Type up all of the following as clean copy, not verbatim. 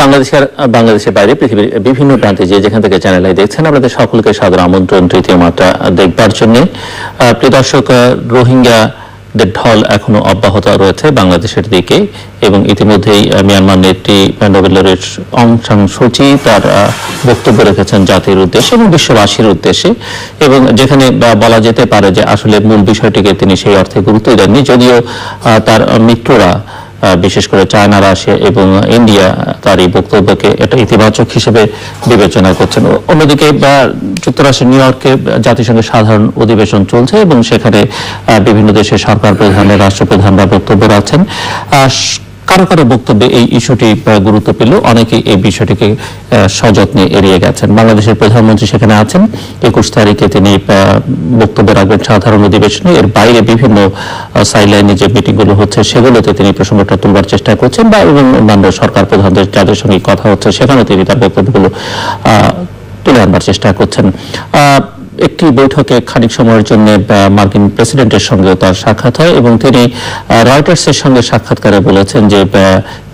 বাংলাদেশের বাইরে পৃথিবীর বিভিন্ন প্রান্তে যেখান থেকে চ্যানেল আই দেখছেন আপনাদের সকলকে সাদর আমন্ত্রণ তৃতীয় মাত্রা দেখবার জন্য। প্রিয় দর্শক, রোহিঙ্গাদের ঢল এখনো অব্যাহত রয়েছে বাংলাদেশের দিকে এবং ইতিমধ্যেই মিয়ানমার নেত্রী নোবেল লরেট অং সান সু চি তার বক্তব্য রেখেছেন জাতির উদ্দেশ্যে এবং বিশ্ববাসীর উদ্দেশ্যে, এবং যেখানে বলা যেতে পারে যে আসলে মূল বিষয়টিকে তিনি সেই অর্থে গুরুত্ব দেননি, যদিও তার মিত্ররা বিশেষ করে চায়না, রাশিয়া এবং ইন্ডিয়া তার এই বক্তব্যকে এটা ইতিবাচক হিসেবে বিবেচনা করছেন। অন্যদিকে যুক্তরাষ্ট্রের নিউ ইয়র্কে জাতিসংঘের সাধারণ অধিবেশন চলছে এবং সেখানে বিভিন্ন দেশের সরকার প্রধানের রাষ্ট্রপ্রধানরা বক্তব্য রাখছেন। কারো কারো বক্তব্যে এই ইস্যুটি গুরুত্ব পেলেও অনেকে এই বিষয়টিকে সযত্নে এড়িয়ে গেছেন। বাংলাদেশের প্রধানমন্ত্রী সেখানে আছেন, 21 তারিখে তিনি বক্তব্য রাখবেন সাধারণ অধিবেশনে। এর বাইরে বিভিন্ন সাইডলাইনে যে মিটিংগুলো হচ্ছে সেগুলোতে তিনি প্রসঙ্গটা তুলবার চেষ্টা করছেন, বা এবং অন্যান্য সরকার প্রধানদের যাদের সঙ্গে কথা হচ্ছে সেখানেও তিনি তার বক্তব্যগুলো তুলে আনবার চেষ্টা করছেন। একটি বৈঠকে খানিক সময়ের জন্য মার্কিন প্রেসিডেন্টের সঙ্গেও তার সাক্ষাৎ হয় এবং তিনি রয়টার্সের সঙ্গে সাক্ষাৎকারে বলেছেন যে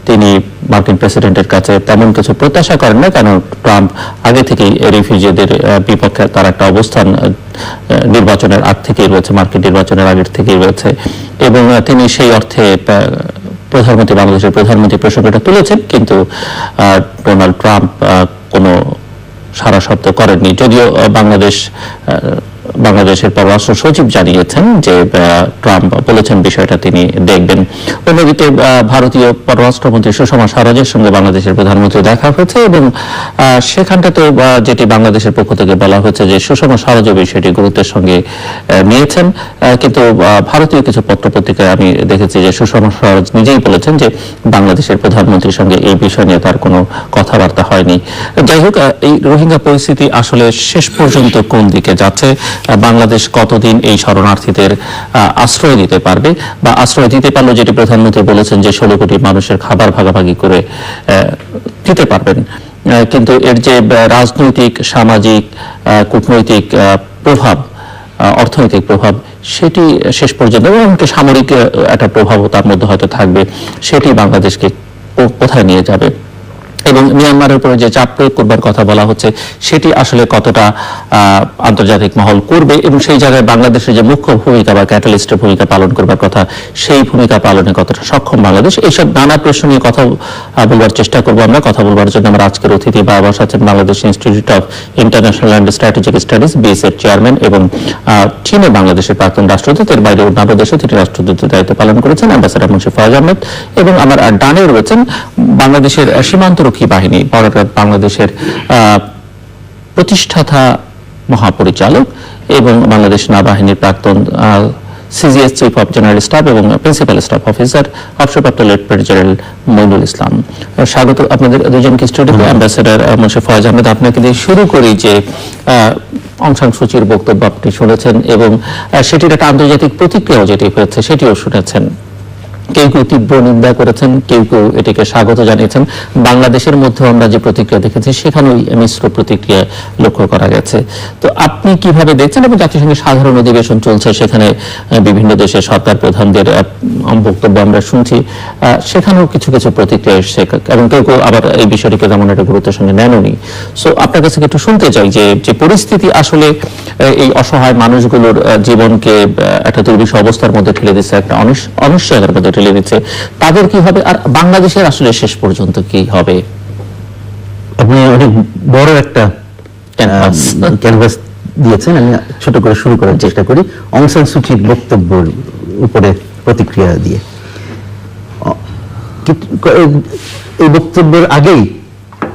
তিনি মার্কিন প্রেসিডেন্টের কাছে তেমন কিছু প্রত্যাশা করেন না, কারণ ট্রাম্প আগে থেকেই রিফিউজিদের বিপক্ষে তার একটা অবস্থান নির্বাচনের আগ থেকেই রয়েছে, মার্কিন নির্বাচনের আগের থেকেই রয়েছে, এবং তিনি সেই অর্থে বাংলাদেশের প্রধানমন্ত্রী প্রসঙ্গটা তুলেছেন, কিন্তু ডোনাল্ড ট্রাম্প কোনো সারা শব্দ করেননি। যদিও বাংলাদেশের পররাষ্ট্র সচিব জানিয়েছেন যে ট্রাম্প বলেছেন বিষয়টা তিনি দেখবেন। অন্যদিকে ভারতীয় পররাষ্ট্রমন্ত্রী সুষমা স্বরাজের সঙ্গে বাংলাদেশের প্রধানমন্ত্রী দেখা হয়েছে এবং সেখানটাতে যেটি বাংলাদেশের পক্ষ থেকে বলা হয়েছে যে সুষমা স্বরাজও বিষয়টি গুরুত্বের সঙ্গে নিয়েছেন, কিন্তু ভারতীয় কিছু পত্রপত্রিকায় আমি দেখেছি যে সুষমা স্বরাজ নিজেই বলেছেন যে বাংলাদেশের প্রধানমন্ত্রীর সঙ্গে এই বিষয় নিয়ে তার কোনো কথাবার্তা হয়নি। যাই হোক, এই রোহিঙ্গা পরিস্থিতি আসলে শেষ পর্যন্ত কোন দিকে যাচ্ছে, বাংলাদেশ কতদিন এই শরণার্থীদের আশ্রয় দিতে পারবে, বা আশ্রয় দিতে পারলেও যেটি প্রধানমন্ত্রী বলেছেন যে 16 কোটি মানুষের খাবার ভাগাভাগি করে দিতে পারবেন, কিন্তু এর যে রাজনৈতিক, সামাজিক, কূটনৈতিক প্রভাব, অর্থনৈতিক প্রভাব, সেটি শেষ পর্যন্ত এমনকি সামরিক একটা প্রভাবও তার মধ্যে হয়তো থাকবে, সেটি বাংলাদেশকে কোথায় নিয়ে যাবে এবং মিয়ানমারের উপরে যে চাপ প্রয়োগ করবার কথা বলা হচ্ছে সেটি আসলে কতটা আন্তর্জাতিক মহল করবে এবং সেই জায়গায় বাংলাদেশের যে মুখ্য ভূমিকা বা ক্যাটালিস্টের ভূমিকা পালন করবার কথা সেই ভূমিকা পালনে কতটা সক্ষম বাংলাদেশ, এইসব নানা প্রশ্ন নিয়ে কথা বলবার চেষ্টা করবো আমরা। কথা বলবার জন্য আমার আজকের অতিথি বসা আছেন Bangladesh institute of international and strategic studies বিএসএর চেয়ারম্যান এবং চীনে বাংলাদেশের প্রাক্তন রাষ্ট্রদূত, এর বাইরে অন্যান্য দেশে তিনি রাষ্ট্রদূতের দায়িত্ব পালন করেছেন, অ্যাম্বাসেডর মুন্সি ফয়েজ আহমেদ, এবং আমার ডানে রয়েছেন বাংলাদেশের সীমান্তরক্ষী বাহিনী বাংলাদেশের প্রতিষ্ঠাতা মহাপরিচালক এবং বাংলাদেশ নৌবাহিনীর প্রাক্তন CGS chief of general staff এবং প্রিন্সিপাল স্টাফ অফিসার অবসরপ্রাপ্ত লেফটেন্যান্ট জেনারেল মইনুল ইসলাম। স্বাগত আপনাদের দুজনকে স্টুডিওতে। অ্যাম্বাসেডর মুন্সি ফয়েজ আহমেদ, আপনাকে দিয়ে শুরু করি যে অং সান সু চির বক্তব্য আপনি শুনেছেন এবং সেটির একটা আন্তর্জাতিক প্রতিক্রিয়াও যেটি হয়েছে সেটিও শুনেছেন। কেউ কেউ তীব্র নিন্দা করেছেন, কেউ কেউ এটিকে স্বাগত জানিয়েছেন। বাংলাদেশের মধ্যে আমরা যে প্রতিক্রিয়া দেখেছি সেখানেও মিশ্র প্রতিক্রিয়া লক্ষ্য করা গেছে। তো আপনি কিভাবে দেখছেন? এবং জাতিসংঘের সাধারণ অধিবেশন চলছে, সেখানে বিভিন্ন দেশের সরকার প্রধানদের বক্তব্য আমরা শুনছি, সেখানেও কিছু কিছু প্রতিক্রিয়া এসছে এবং কেউ কেউ আবার এই বিষয়টিকে তেমন একটা গুরুত্বের সঙ্গে নেননি। সো আপনার কাছে একটু শুনতে চাই যে পরিস্থিতি আসলে এই অসহায় মানুষগুলোর জীবনকে একটা দুর্বিষহ অবস্থার মধ্যে ঠেলে দিচ্ছে, একটা অনিশ্চয়তার মধ্যে ঠেলে দিচ্ছে, তাদের কি হবে আর বাংলাদেশের আসলে শেষ পর্যন্ত কি হবে? আপনি অনেক বড় একটা ক্যানভাস দিয়েছেন, আমি ছোট করে শুরু করার চেষ্টা করি অং সান সু চির বক্তব্যের উপরে প্রতিক্রিয়া দিয়ে। এই বক্তব্যের আগেই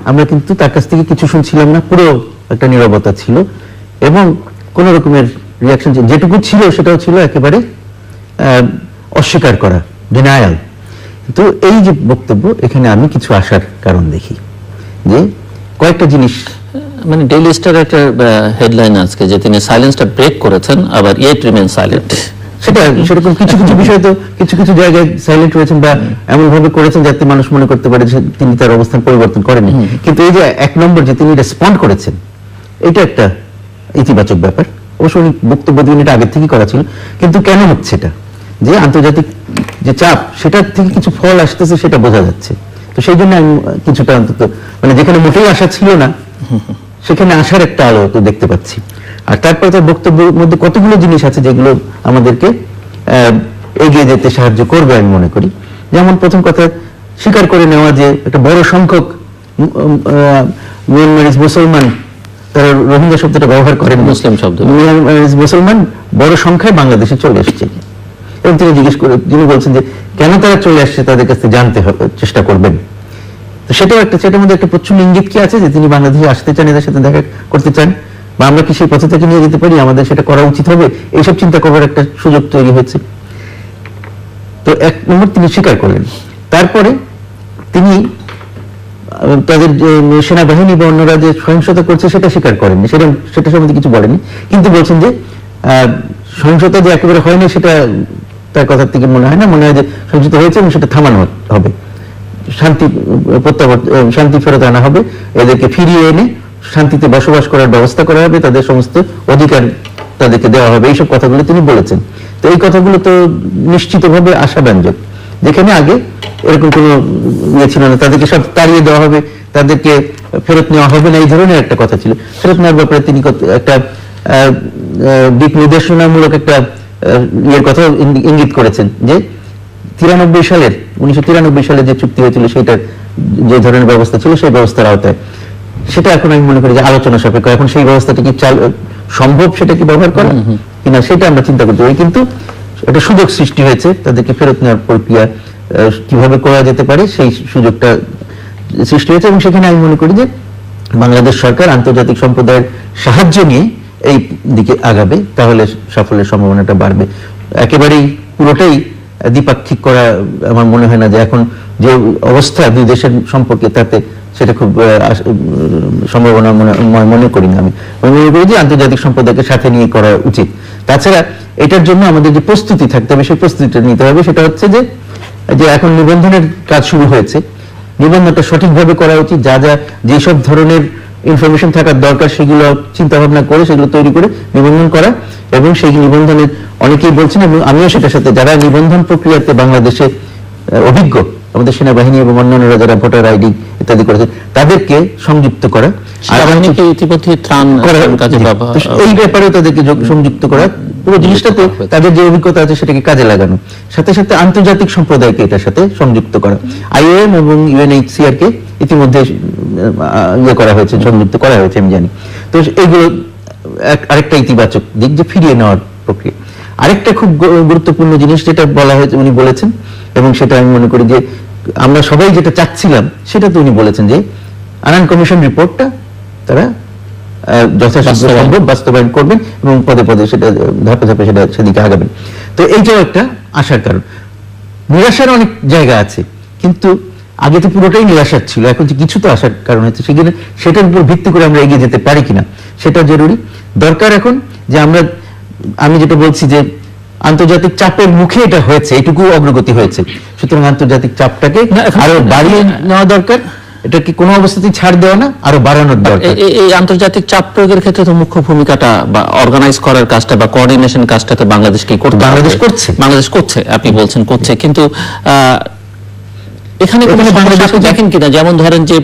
আমরা কিন্তু তার কাছ থেকে কিছু শুনছিলাম না, পুরো একটা নীরবতা ছিল এবং কোন রকমের রিয়াকশন যেটুকু ছিল সেটাও ছিল একেবারে অস্বীকার করা, ডিনায়াল। তো এই যে বক্তব্য, এখানে আমি কিছু আশার কারণ দেখি যে কয়েকটা জিনিস, মানে ডেইলি স্টার একটা হেডলাইন আজকে যে তিনি সাইলেন্সটা ব্রেক করেছেন, আবার ইয়েট রিমেন সাইলেন্ট। সেটা সেরকম কিছু কিছু বিষয় তো কিছু কিছু জায়গায় সাইলেন্ট রয়েছেন বা এমন ভাবে করেছেন যাতে মানুষ মনে করতে পারে যে তিনি তার অবস্থান পরিবর্তন করেনি, কিন্তু এই যে 1 নম্বর যে তিনি রেসপন্ড করেছেন, এটা একটা ইতিবাচক ব্যাপার। অবশ্য বক্তব্য দিন এটা আগের থেকেই করা ছিল, কিন্তু কেন হচ্ছে এটা, যে আন্তর্জাতিক যে চাপ সেটার থেকে কিছু ফল আসতেছে সেটা বোঝা যাচ্ছে। তো সেই জন্য আমি কিছুটা অন্তত মানে যেখানে মোটেই আশা ছিল না সেখানে আসার একটা আলো তো দেখতে পাচ্ছি। আর তারপরে তার বক্তব্যের মধ্যে কতগুলো জিনিস আছে যেগুলো আমাদেরকে এগিয়ে যেতে সাহায্য করবে আমি মনে করি। যেমন প্রথম কথা স্বীকার করে নেওয়া যে একটা বড় সংখ্যক মিয়ানমারিজ মুসলমান, তারা রোহিঙ্গা শব্দটা ব্যবহার করেন, মুসলিম শব্দ, মিয়ানমারিজ মুসলমান বড় সংখ্যায় বাংলাদেশে চলে এসেছে। এবং তিনি জিজ্ঞেস করে যিনি বলছেন যে কেন তারা চলে আসছে তাদের কাছে জানতে হবে, চেষ্টা করবেন। তো সেটাও একটা, সেটার মধ্যে একটা প্রচুর ইঙ্গিত কি আছে যে তিনি বাংলাদেশে আসতে চান, এদের সাথে দেখা করতে চান, বা আমরা কি সেই পথে থেকে নিয়ে যেতে পারি, আমাদের সেটা করা উচিত হবে, এইসব চিন্তা করবার একটা সুযোগ তৈরি হয়েছে। তো এক নম্বর তিনি স্বীকার করলেন। তারপরে তিনি তাদের সেনাবাহিনী বা অন্যরা যে সহিংসতা করছে সেটা স্বীকার করেননি, সেটা সম্বন্ধে কিছু বলেনি, কিন্তু বলছেন যে সহিংসতা যে একেবারে হয়নি সেটা তার কথার থেকে মনে হয় না, মনে হয় যে সহিংসতা হয়েছে এবং সেটা থামানো হবে, শান্তি ফেরত আনা হবে, এদেরকে ফিরিয়ে এনে শান্তিতে বসবাস করার ব্যবস্থা করা হবে, তাদের সমস্ত অধিকার তাদেরকে দেওয়া হবে, এইসব কথাগুলো তিনি বলেছেন। তো এই কথাগুলো তো নিশ্চিতভাবে আশাব্যঞ্জক, যেখানে আগে এরকম কোনো ইয়ে ছিল না, তাদেরকে সব তাড়িয়ে দেওয়া হবে, তাদেরকে ফেরত নেওয়া হবে না, এই ধরনের একটা কথা ছিল। ফেরত নেওয়ার ব্যাপারে তিনি একটা দিক নির্দেশনামূলক একটা ইয়ের কথা ইঙ্গিত করেছেন যে 1993 সালে যে চুক্তি হয়েছিল সেটার যে ধরনের ব্যবস্থা ছিল সেই ব্যবস্থার আওতায়, সেটা এখন আমি মনে করি যে আলোচনা সাপেক্ষ। এখন সেই ব্যবস্থাটা কি সম্ভব, সেটা কি ব্যবহার করা কিনা সেটা আমরা চিন্তা করতে পারি, কিন্তু একটা সুযোগ সৃষ্টি হয়েছে, তাদেরকে ফেরত নেওয়ার প্রক্রিয়া কিভাবে করা যেতে পারে সেই সুযোগটা সৃষ্টি হয়েছে। এবং সেখানে আমি মনে করি যে বাংলাদেশ সরকার আন্তর্জাতিক সম্প্রদায়ের সাহায্য নিয়ে এই দিকে আগাবে, তাহলে সাফল্যের সম্ভাবনাটা বাড়বে। একেবারেই পুরোটাই দ্বিপাক্ষিক করা আমার মনে হয় না, যে এখন যে অবস্থা দুই দেশের সম্পর্কে তাতে সেটা খুব সম্ভাবনা মনে করি না। আমি মনে করি যে আন্তর্জাতিক সম্প্রদায়কে সাথে নিয়ে করা উচিত। তাছাড়া এটার জন্য আমাদের যে প্রস্তুতি থাকতে হবে সেই প্রস্তুতিটা নিতে হবে, সেটা হচ্ছে যে এখন নিবন্ধনের কাজ শুরু হয়েছে, নিবন্ধনটা সঠিকভাবে করা উচিত, যেসব ধরনের ইনফরমেশন থাকার দরকার সেগুলো চিন্তা ভাবনা করে সেগুলো তৈরি করে নিবন্ধন করা, এবং সেই নিবন্ধনের অনেকেই বলছেন এবং আমিও সেটার সাথে, যারা নিবন্ধন প্রক্রিয়াতে বাংলাদেশে অভিজ্ঞ, আমাদের সেনাবাহিনী এবং অন্যান্যরা যারা ভোটার আইডি ইত্যাদি করেছে তাদেরকে সংযুক্ত করা, এই ব্যাপারেও তাদেরকে সংযুক্ত করা, পুরো জিনিসটাতে তাদের যে অভিজ্ঞতা আছে সেটাকে কাজে লাগানো, সাথে সাথে আন্তর্জাতিক সম্প্রদায়কে এটার সাথে সংযুক্ত করা। IOM এবং UNHCR কে ইতিমধ্যে ইয়ে করা হয়েছে, সংযুক্ত করা হয়েছে আমি জানি। তো এইগুলো আরেকটা ইতিবাচক দিক, যে ফিরিয়ে নেওয়ার প্রক্রিয়া। আরেকটা খুব গুরুত্বপূর্ণ জিনিস যেটা বলা হয়েছে, উনি বলেছেন, এবং সেটা আমি মনে করি যে আমরা সবাই যেটা চাচ্ছিলাম সেটা তো উনি বলেছেন, যে আনান কমিশন রিপোর্টটা তারা যথাসাধ্য সম্ভব বাস্তবায়ন করবেন এবং পদে পদে সেটা ধাপে ধাপে সেটা সেদিকে আগাবেন। তো এইটাও একটা আশার কারণ। নিরাশার অনেক জায়গা আছে, কিন্তু আগে তো পুরোটাই নিরাশার ছিল, এখন যে কিছু তো আশার কারণ হচ্ছে, সেটার উপর ভিত্তি করে আমরা এগিয়ে যেতে পারি কিনা সেটা জরুরি। দরকার এখন যে আমি যেটা বলছি যে আন্তর্জাতিক চাপের মুখে এটা হয়েছে, এটুকু অগ্রগতি হয়েছে, সুতরাং আন্তর্জাতিক চাপটাকে আরো বাড়িয়ে নেওয়া দরকার, এটাকে কোনো অবস্থাতেই ছাড় দেওয়া না, আরো বাড়ানোর দরকার। এই আন্তর্জাতিক চাপ প্রয়োগের ক্ষেত্রে তো মুখ্য ভূমিকাটা বা অর্গানাইজ করার কাজটা বা কোঅর্ডিনেশন কাজটা তো বাংলাদেশকেই করতে হবে। বাংলাদেশ করছে, আপনি বলছেন করছে, কিন্তু এখানে কোনো সমস্যা দেখেন কিনা? যেমন ধরেন যে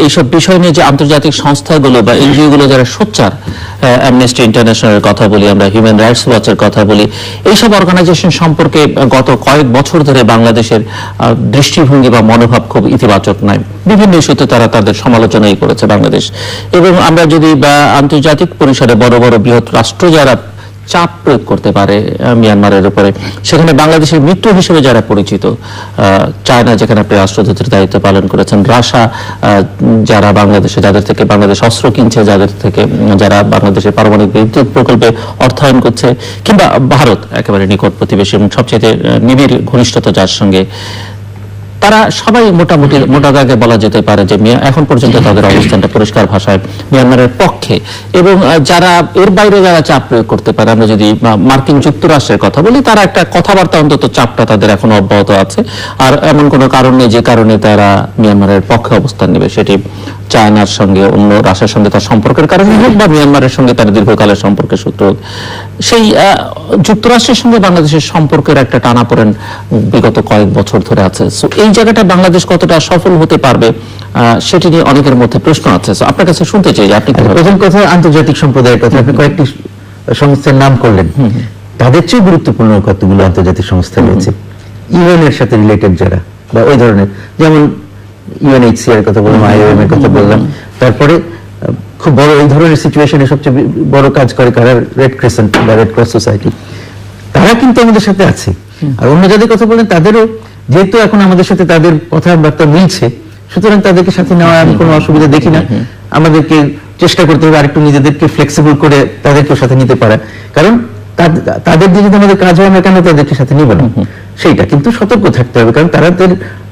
এইসব বিষয় নিয়ে যে আন্তর্জাতিক সংস্থাগুলো বা এনজিও গুলো যারা সোচ্চার, অ্যামনেস্টি ইন্টারন্যাশনালের কথা বলি, আমরা হিউম্যান রাইটস ওয়াচের কথা বলি, এইসব অর্গানাইজেশন সম্পর্কে গত কয়েক বছর ধরে বাংলাদেশের দৃষ্টিভঙ্গি বা মনোভাব খুব ইতিবাচক নয়। বিভিন্ন ইস্যুতে তারা তাদের সমালোচনাই করেছে বাংলাদেশ। এবং আমরা যদি আন্তর্জাতিক পরিসরে বড় বড় বৃহৎ রাষ্ট্র যারা চাপ প্রয়োগ করতে পারে মিয়ানমারের উপরে, সেখানে বাংলাদেশের মিত্র হিসেবে যারা পরিচিত, চায়না যেখানে আপনি রাষ্ট্রদূতের দায়িত্ব পালন করেছেন, রাশিয়া যারা বাংলাদেশে, যাদের থেকে বাংলাদেশ অস্ত্র কিনছে, যাদের থেকে যারা বাংলাদেশের পারমাণবিক বিদ্যুৎ প্রকল্পে অর্থায়ন করছে, কিংবা ভারত একেবারে নিকট প্রতিবেশী এবং সবচেয়ে নিবিড় ঘনিষ্ঠতা যার সঙ্গে, তারা সবাই মোটা দাগে বলা যেতে পারে যে এখন পর্যন্ত তাদের অবস্থানটা পরিষ্কার ভাষায় মিয়ানমারের পক্ষে। এবং যারা এর বাইরে যারা চাপ প্রয়োগ করতে পারে, আমরা যদি মার্কিন যুক্তরাষ্ট্রের কথা বলি, তারা একটা কথাবার্তা, অন্তত চাপটা তাদের এখনো অব্যাহত আছে। আর এমন কোনো কারণ নেই যে কারণে তারা মিয়ানমারের পক্ষে অবস্থান নেবে, সেটি চায়নার সঙ্গে, অন্য রাশিয়ার সঙ্গে তার সম্পর্কের কারণে হোক, বা মিয়ানমারের সঙ্গে তার দীর্ঘকালের সম্পর্কের সূত্র হোক। সেই যুক্তরাষ্ট্রের সঙ্গে বাংলাদেশের সম্পর্কের একটা টানাপোড়েন বিগত কয়েক বছর ধরে আছে। এই জায়গাটা বাংলাদেশ কতটা সফল হতে পারবে সেটি নিয়ে অনেকের মধ্যে প্রশ্ন আছে। So, আপনার কাছে শুনতে চাই যে আপনি প্রথম কথা আন্তর্জাতিক সম্প্রদায়ের কথা, আপনি কয়েকটি সংস্থার নাম করলেন, তাদের চেয়ে গুরুত্বপূর্ণ কতগুলো আন্তর্জাতিক সংস্থা রয়েছে ইউএন এর সাথে রিলেটেড যারা, বা ওই ধরনের, যেমন ইউএনএইচসিআর কথা বললাম, আইওএম এর কথা বললাম, তারপরে খুব বড় এই ধরনের সিচুয়েশনে সবচেয়ে বড় কাজ করে কারা, রেড ক্রিসেন্ট বা রেড ক্রস সোসাইটি, তারা কিন্তু আমাদের সাথে আছে। আর অন্য যাদের কথা বলেন তাদেরও যেহেতু এখন আমাদের সাথে তাদের কথাবার্তা মিলছে, সুতরাং তাদেরকে সাথে নেওয়া আমি কোনো অসুবিধা দেখি না। আমাদেরকে চেষ্টা করতে হবে আরেকটু নিজেদেরকে ফ্লেক্সিবল করে তাদেরকে সাথে নিতে পারা, কারণ তাদের দিয়ে যদি আমাদের কাজ হয়, আমরা কেন তাদেরকে সাথে নিব না, সেইটা কিন্তু সতর্ক থাকতে হবে, কারণ তাদের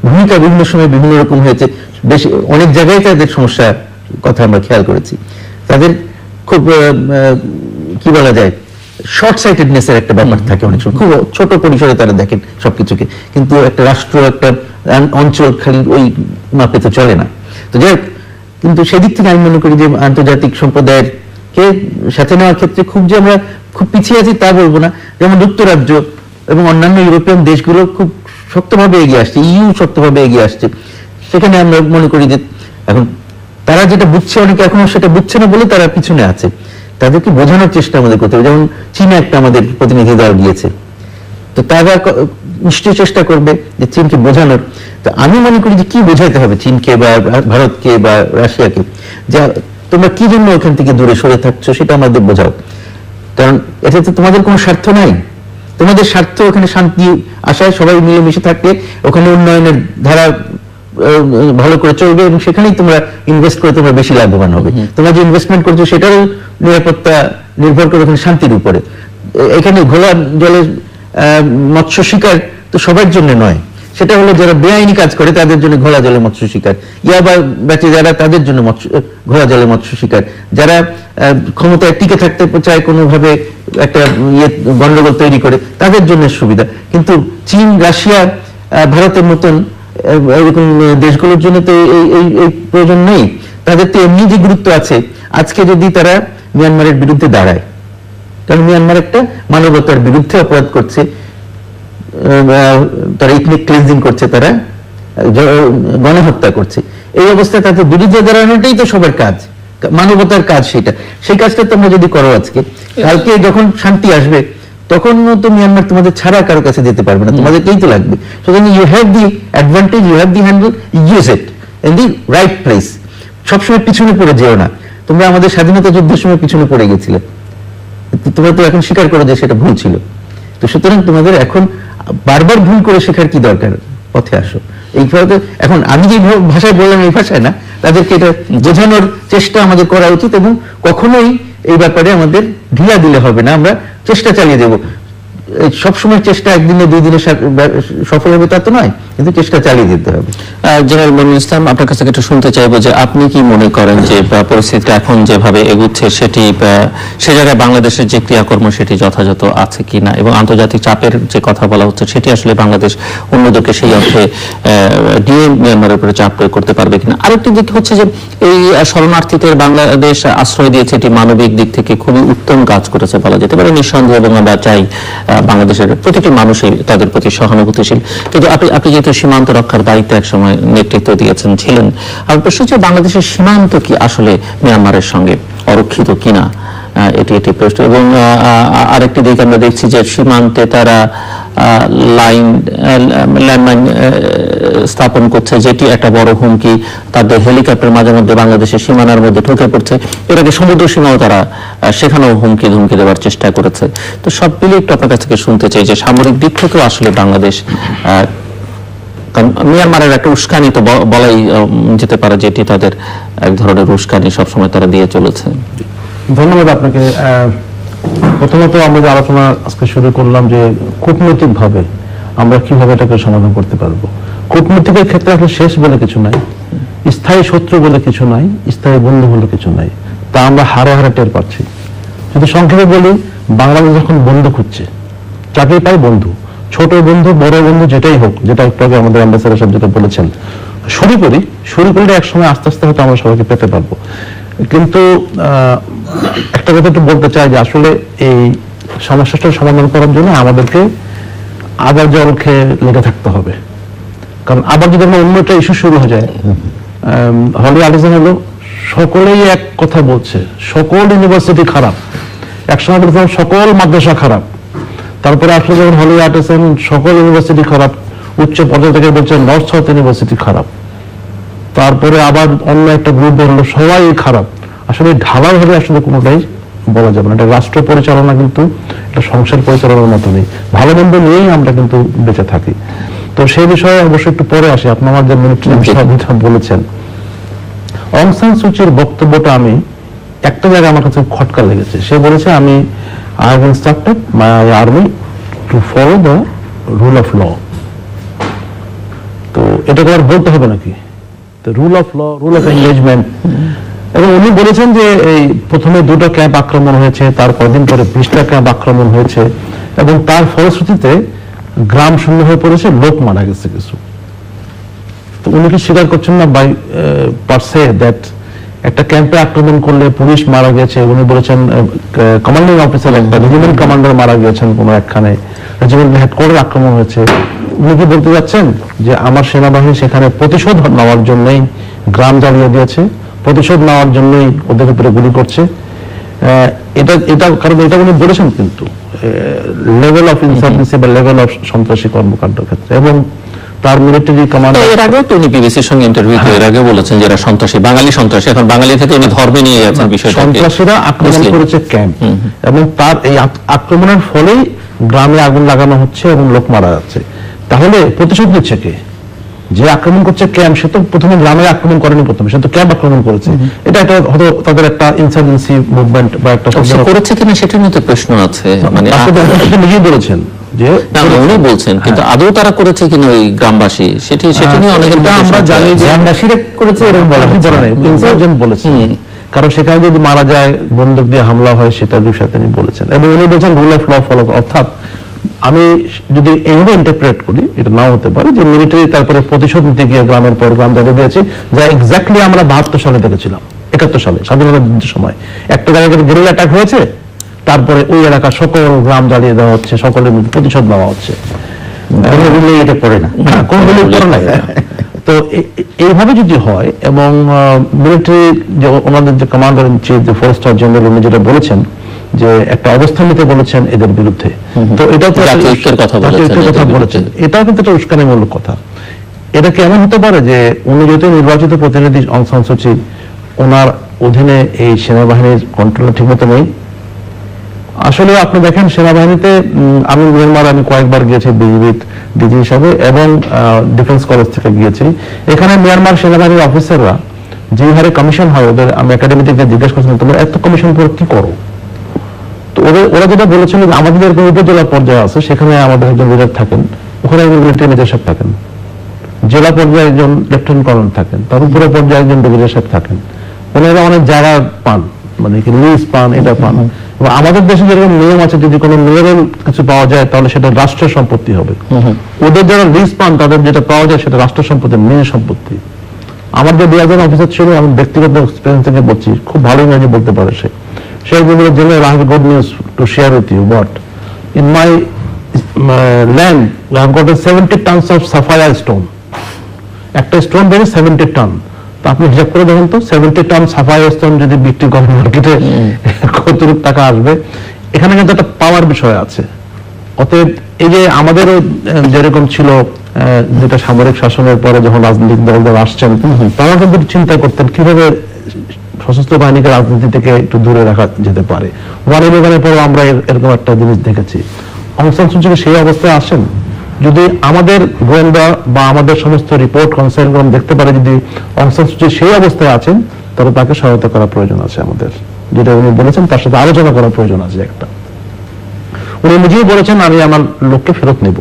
ভূমিকা বিভিন্ন সময় বিভিন্ন রকম হয়েছে, বেশি অনেক জায়গায় তাদের সমস্যা কথা আমরা খেয়াল করেছি। তাদের খুব কি বলা যায়, শর্ট সাইটেডনেস এর একটা ব্যাপার থাকে অনেক সময়, খুব ছোট পরিসরে তারা দেখেন সবকিছুকে, কিন্তু একটা রাষ্ট্র, একটা অঞ্চল খালি ওই মাপে তো চলে না। তো যাই হোক, কিন্তু সেদিক থেকে আমি মনে করি যে আন্তর্জাতিক সম্প্রদায়ের কে সাথে নেওয়ার ক্ষেত্রে খুব যে আমরা খুব পিছিয়ে আছি তা বলবো না। যেমন যুক্তরাজ্য এবং অন্যান্য ইউরোপিয়ান দেশগুলো খুব শক্তভাবে এগিয়ে আসছে, ইউ শক্তভাবে এগিয়ে আসছে, সেখানে আমরা মনে করি যে এখন তারা যেটা বুঝছে, অনেকে এখনো সেটা বুঝছে না বলে তারা পিছনে আছে, তাদেরকে বোঝানোর চেষ্টা আমাদের করতে হবে। যেমন চীনে একটা আমাদের প্রতিনিধি দল গিয়েছে, তো তারা নিশ্চয়ই চেষ্টা করবে যে চীনকে বোঝানোর। তো আমি মনে করি যে কি বোঝাতে হবে চীনকে বা ভারতকে বা রাশিয়াকে, যে তোমরা কি জন্য ওখান থেকে দূরে সরে থাকছো সেটা আমাদের বোঝাও, কারণ এটাতে তোমাদের কোনো স্বার্থ নাই। তোমাদের স্বার্থ ওখানে শান্তি আশায় সবাই মিলেমিশে থাকলে ওখানে উন্নয়নের ধারা ভালো করে চলবে, এবং সেখানেই তোমরা ইনভেস্ট করে তোমরা বেশি লাভবান হবে। তোমরা যে ইনভেস্টমেন্ট করছো সেটারও নিরাপত্তা নির্ভর করে ওখানে শান্তির উপরে। এখানে ঘোলা জলে মৎস্য শিকার তো সবার জন্য নয়, সেটা হলো যারা বেআইনি কাজ করে তাদের জন্য ঘোলা জলে মৎস্য শিকার, ইয়াবা ব্যাচে যারা তাদের জন্য ঘোলা জলে মৎস্য শিকার, যারা ক্ষমতায় টিকে থাকতে চায় কোনোভাবে একটা গন্ডগোল তৈরি করে, তাদের জন্য সুবিধা। কিন্তু চীন, রাশিয়া, ভারতের মতন এরকম দেশগুলোর জন্য তো এই প্রয়োজন নেই। তাদের তো এমনি যে গুরুত্ব আছে, আজকে যদি তারা মিয়ানমারের বিরুদ্ধে দাঁড়ায়, কারণ মিয়ানমার একটা মানবতার বিরুদ্ধে অপরাধ করছে, তারা ইথনিক ক্লিনজিং করছে, তারা গণহত্যা করছে, এই অবস্থায় তাদের বিরুদ্ধে দাঁড়ানোটাই তো সবার কাজ, মানবতার কাজ। সেটা সেই কাজটা তোমরা যদি করো আজকে, কালকে যখন শান্তি আসবে তখন তো মিয়ানমার তোমাদের ছাড়া কারো কাছে যেতে পারবে না, তোমাদেরকেই তো লাগবে। সুতরাং you have the advantage, you have the handle, use it in the right place. সবসময় পিছনে পড়ে যেও না। তোমরা আমাদের স্বাধীনতা যুদ্ধের সময় পিছনে পড়ে গেছিলে, তোমরা তো এখন স্বীকার করো যে সেটা ভুল ছিল। তো সুতরাং তোমাদের এখন বারবার ভুল করে শেখার কি দরকার, পথে আসো। এইভাবে এখন আমি যে ভাষায় বললাম এই ভাষায় না, তাদেরকে এটা বোঝানোর চেষ্টা আমাদের করা উচিত, এবং কখনোই এই ব্যাপারে আমাদের ঢিলা দিলে হবে না, আমরা চেষ্টা চালিয়ে দেবো। সবসময় চেষ্টা একদিনে দুই দিনে সফল হবে তা তো নয়, কিন্তু চেষ্টা চালিয়ে যেতে হবে। জেনারেল মনিরুল ইসলাম, আপনার কাছে একটু শুনতে চাইবো যে আপনি কি মনে করেন যে পরিস্থিতিটা এখন যেভাবে এগুচ্ছে সেটি সে জায়গায় বাংলাদেশের যে ক্রিয়াকর্ম সেটি যথাযথ আছে কিনা, এবং আন্তর্জাতিক চাপের যে কথা বলা হচ্ছে সেটি আসলে বাংলাদেশ অন্যদেরকে সেই অর্থে দিয়ে মিয়ানমারের উপরে চাপ প্রয়োগ করতে পারবে কিনা। আরেকটি দিক হচ্ছে যে এই শরণার্থীদের বাংলাদেশ আশ্রয় দিয়েছে, এটি মানবিক দিক থেকে খুবই উত্তম কাজ করেছে বলা যেতে পারে নিঃসন্দেহে, এবং আমরা চাই বাংলাদেশের প্রতিটি মানুষই তাদের প্রতি সহানুভূতিশীল। কিন্তু আপনি যেহেতু সীমান্ত রক্ষার দায়িত্ব একসময় নেতৃত্ব দিয়েছেন, ছিলেন, আমার প্রশ্ন হচ্ছে বাংলাদেশের সীমান্ত কি আসলে মিয়ানমারের সঙ্গে অরক্ষিত কিনা, এটি প্রশ্ন। এবং আরেকটি দিক আমরা দেখছি যে সীমান্তে তারা ল্যান্ডমাইন স্থাপন করছে, যেটি একটা বড় হুমকি। তাদের হেলিকপ্টার মাঝে মধ্যে বাংলাদেশের সীমানার মধ্যে ঢুকে পড়ছে, এর আগে সমুদ্র সীমাও তারা সেখানেও হুমকি ধুমকি দেওয়ার চেষ্টা করেছে। তো সব মিলিয়ে একটু আপনার কাছ থেকে শুনতে চাই যে সামরিক দিক থেকেও আসলে বাংলাদেশ, কারণ মিয়ানমারের একটা উস্কানি তো বলাই যেতে পারে, যেটি তাদের এক ধরনের উস্কানি সবসময় তারা দিয়ে চলেছে। ধন্যবাদ আপনাকে। প্রথমত আমরা যে আলোচনা আজকে শুরু করলাম যে কূটনৈতিক ভাবে আমরা কিভাবে এটাকে সমাধান করতে পারবো। কূটনৈতিকের ক্ষেত্রে আসলে শেষ বলে কিছু নাই, স্থায়ী শত্রু বলে কিছু নাই, স্থায়ী বন্ধু বলে কিছু নাই, তা আমরা হারে হারে টের পাচ্ছি। যদি সংক্ষেপে বলি, বাংলাদেশ যখন বন্ধু খুঁজছে, চাকরি পাই বন্ধু, ছোট বন্ধু বড় বন্ধু যেটাই হোক, যেটা একটু আগে আমাদের অ্যাম্বাসেডর সাহেব যেটা বলেছেন, শুরু করলে এক সময় আস্তে আস্তে হয়তো আমরা সবাইকে পেতে পারবো। কিন্তু একটা কথা একটু বলতে চাই যে আসলে এই সমস্যাটার সমাধান করার জন্য আমাদেরকে আবার জল খেয়ে লেগে থাকতে হবে। কারণ আবার যদি আমরা অন্য একটা ইস্যু শুরু হয়ে যায়, হলি আর্টিসান হলো সকলেই এক কথা বলছে, সকল ইউনিভার্সিটি খারাপ, একসময় বলছিলাম সকল মাদ্রাসা খারাপ, তারপরে আসলে যখন হলি আর্টিসান সকল ইউনিভার্সিটি খারাপ, উচ্চ পর্যায়ে থেকে বলছে নর্থ সাউথ ইউনিভার্সিটি খারাপ, তারপরে আবার অন্য একটা গ্রুপ বললো সবাই খারাপ। আসলে ঢালাও ভাবে আসলে কোনোটাই বলা যাবে না। এটা রাষ্ট্র পরিচালনা কিন্তু এটা সংসার পরিচালনার মতো নেই, ভালো মন্দ নিয়েই আমরা কিন্তু বেঁচে থাকি। তো সেই বিষয়ে অবশ্যই একটু পরে আসি। আপনি আমার যে মিলিটারি বিষয়টা বলেছেন, অং সান সুচির বক্তব্যটা আমি একটা জায়গায় আমার কাছে খটকা লেগেছে। সে বলেছে আমি I have instructed my army to follow the rule of law. তো এটাকে আর বলতে হবে নাকি? Rule of law, rule of engagement. এবং উনি বলেছেন যে এই প্রথমে 2টা ক্যাম্প আক্রমণ হয়েছে, তার কদিন পরে 20টা ক্যাম্প আক্রমণ হয়েছে, এবং তার ফলশ্রুতিতে গ্রাম শূন্য হয়ে পড়েছে, লোক মারা গেছে কিছু। তো উনি কি স্বীকার করছেন না বাই পারসে দ্যাট একটা ক্যাম্পে আক্রমণ করলে পুলিশ মারা গেছে? উনি বলেছেন কমান্ডিং অফিসার, একটা রেজিমেন্ট কমান্ডার মারা গিয়েছেন কোনো একখানে, রেজিমেন্ট হেডকোয়ার্টার আক্রমণ হয়েছে। উনি কি বলতে যাচ্ছেন যে আমার সেনাবাহিনী সেখানে প্রতিশোধ নেওয়ার জন্যই গ্রাম জ্বালিয়ে দিয়েছে, প্রতিশোধ নেওয়ার জন্যই ওদের উপরে গুলি করছে? এটা কারণ এটা উনি বলেছেন কিন্তু লেভেল অফ ইনসার্জেন্সি বা লেভেল অফ সন্ত্রাসী কর্মকাণ্ডের ক্ষেত্রে। এবং তার মিলিটারি কমান্ডার এর আগেও তো উনি বিবিসির সঙ্গে ইন্টারভিউতে এর আগে বলেছেন যে এরা সন্ত্রাসী, বাঙালি সন্ত্রাসী। এখন বাঙালি থেকে উনি ধর্মে নিয়ে যাচ্ছেন বিষয়টা। সন্ত্রাসীরা আক্রমণ করেছে ক্যাম্প, এবং তার এই আক্রমণের ফলেই গ্রামে আগুন লাগানো হচ্ছে এবং লোক মারা যাচ্ছে। তাহলে প্রতিশোধ নিচ্ছে কে? যে আক্রমণ করছে ক্যাম্প, সে তো প্রথমে গ্রামে আক্রমণ করেনি, প্রথমে সে তো ক্যাম্প আক্রমণ করেছে। এটা একটা হয়তো তাদের একটা ইনসার্জেন্সি মুভমেন্ট বা একটা করেছে কিনা সেটা নিয়ে তো প্রশ্ন আছে। মানে নিজেই বলেছেন যে উনি বলছেন, কিন্তু আদৌ তারা করেছে কিনা ওই গ্রামবাসী, সেটি নিয়ে অনেকের আমরা জানি যে গ্রামবাসীরা করেছে এরকম বলা হয়, ইনসার্জেন্ট বলেছেন। কারণ সেখানে যদি মারা যায়, বন্দুক দিয়ে হামলা হয়, সেটার বিষয়ে তিনি বলেছেন। এবং উনি বলছেন রুল অফ ল ফলো, অর্থাৎ আমি যদি এইভাবে ইন্টারপ্রেট করি, এটা নাও হতে পারে যে মিলিটারি তারপরে প্রতিশোধ নিতে গিয়ে গ্রামের পর গ্রাম জ্বালিয়ে দিয়েছে, যা এক্স্যাক্টলি আমরা 72 সালে দেখেছিলাম, 71 সালে স্বাধীনতার যুদ্ধের সময় একটা জায়গায় গেরিলা অ্যাটাক হয়েছে, তারপরে ওই এলাকার সকল গ্রাম জ্বালিয়ে দেওয়া হচ্ছে, সকলের প্রতিশোধ নেওয়া হচ্ছে। এটা পড়ে না, কোনো পড়ে না। তো এইভাবে যদি হয়, এবং মিলিটারি যে ওনাদের যে কমান্ডার ইন চিফ, যে 4 স্টার জেনারেল, উনি যেটা বলেছেন যে একটা অবস্থান নিতে বলেছেন এদের বিরুদ্ধে, তো এটাও তো জাতীয়তার কথা বলেছেন, এটাও কিন্তু একটা উস্কানিমূলক কথা। এটা কি এমন হতে পারে যে উনি যেহেতু নির্বাচিত প্রতিনিধি অং সান সুচি, ওনার অধীনে এই সেনাবাহিনীর কন্ট্রোল ঠিকমতো নেই? আসলে আপনি দেখেন সেনাবাহিনীতে, আমি মিয়ানমার আমি কয়েকবার গিয়েছি বিজিবির ডিজি হিসাবে, এবং ডিফেন্স কলেজ থেকে গিয়েছি। এখানে মিয়ানমার সেনাবাহিনীর অফিসাররা যে হারে কমিশন হয় ওদের, আমি একাডেমি থেকে জিজ্ঞেস করছিলাম তোমরা এত কমিশন করে কি করো? তো ওরা যেটা বলেছিল যে আমাদের এরকম উপজেলা পর্যায়ে আছে, সেখানে আমাদের একজন লিডার থাকেন, ওখানে একজন মিলিটারি মেজর সাহেব থাকেন, জেলা পর্যায়ে একজন লেফটেন্যান্ট কর্নেল থাকেন, তার উপরে পর্যায়ে একজন ব্রিগেডিয়ার সাহেব থাকেন। ওনারা অনেক জায়গা পান, মানে কি লিজ পান, এটা পান। এবং আমাদের দেশে যেরকম নিয়ম আছে, যদি কোনো মিনারেল কিছু পাওয়া যায় তাহলে সেটা রাষ্ট্রের সম্পত্তি হবে। ওদের যারা লিজ পান, তাদের যেটা পাওয়া যায় সেটা রাষ্ট্র সম্পত্তি, মেয়ে সম্পত্তি। আমার যে 2000 অফিসার ছিল, আমি ব্যক্তিগত এক্সপিরিয়েন্স থেকে বলছি, খুব ভালো ইংরেজি বলতে পারে সে। সেই জন্য I have good news to share with you. What in my land we have got 70 tons of sapphire stone. একটা স্টোন বেড়ে 70 টন। তো আপনি হিসাব করে দেখেন তো, 70 টন সাফায়ার স্টোন যদি বিক্রি করেন মার্কেটে, কতটুকু টাকা আসবে? এখানে কিন্তু একটা পাওয়ার বিষয় আছে। অতএব এই যে আমাদেরও যেরকম ছিল, যেটা সামরিক শাসনের পরে যখন রাজনৈতিক দলদের আসছেন, তারা কিন্তু চিন্তা করতেন কিভাবে সশস্ত্র বাহিনীকে রাজনীতি থেকে একটু দূরে রাখা যেতে পারে। 1/11 পরে আমরা এরকম একটা জিনিস দেখেছি। অং সান সু চি সেই অবস্থায় আসেন, যদি আমাদের গোয়েন্দা বা আমাদের সমস্ত রিপোর্ট কনসার্ন দেখতে পারে যদি অং সান সু চি সেই অবস্থায় আছেন, তাহলে তাকে সহায়তা করা প্রয়োজন আছে আমাদের, যেটা উনি বলেছেন তার সাথে আলোচনা করা প্রয়োজন আছে একটা। উনি নিজেই বলেছেন আমি আমার লোককে ফেরত নেব,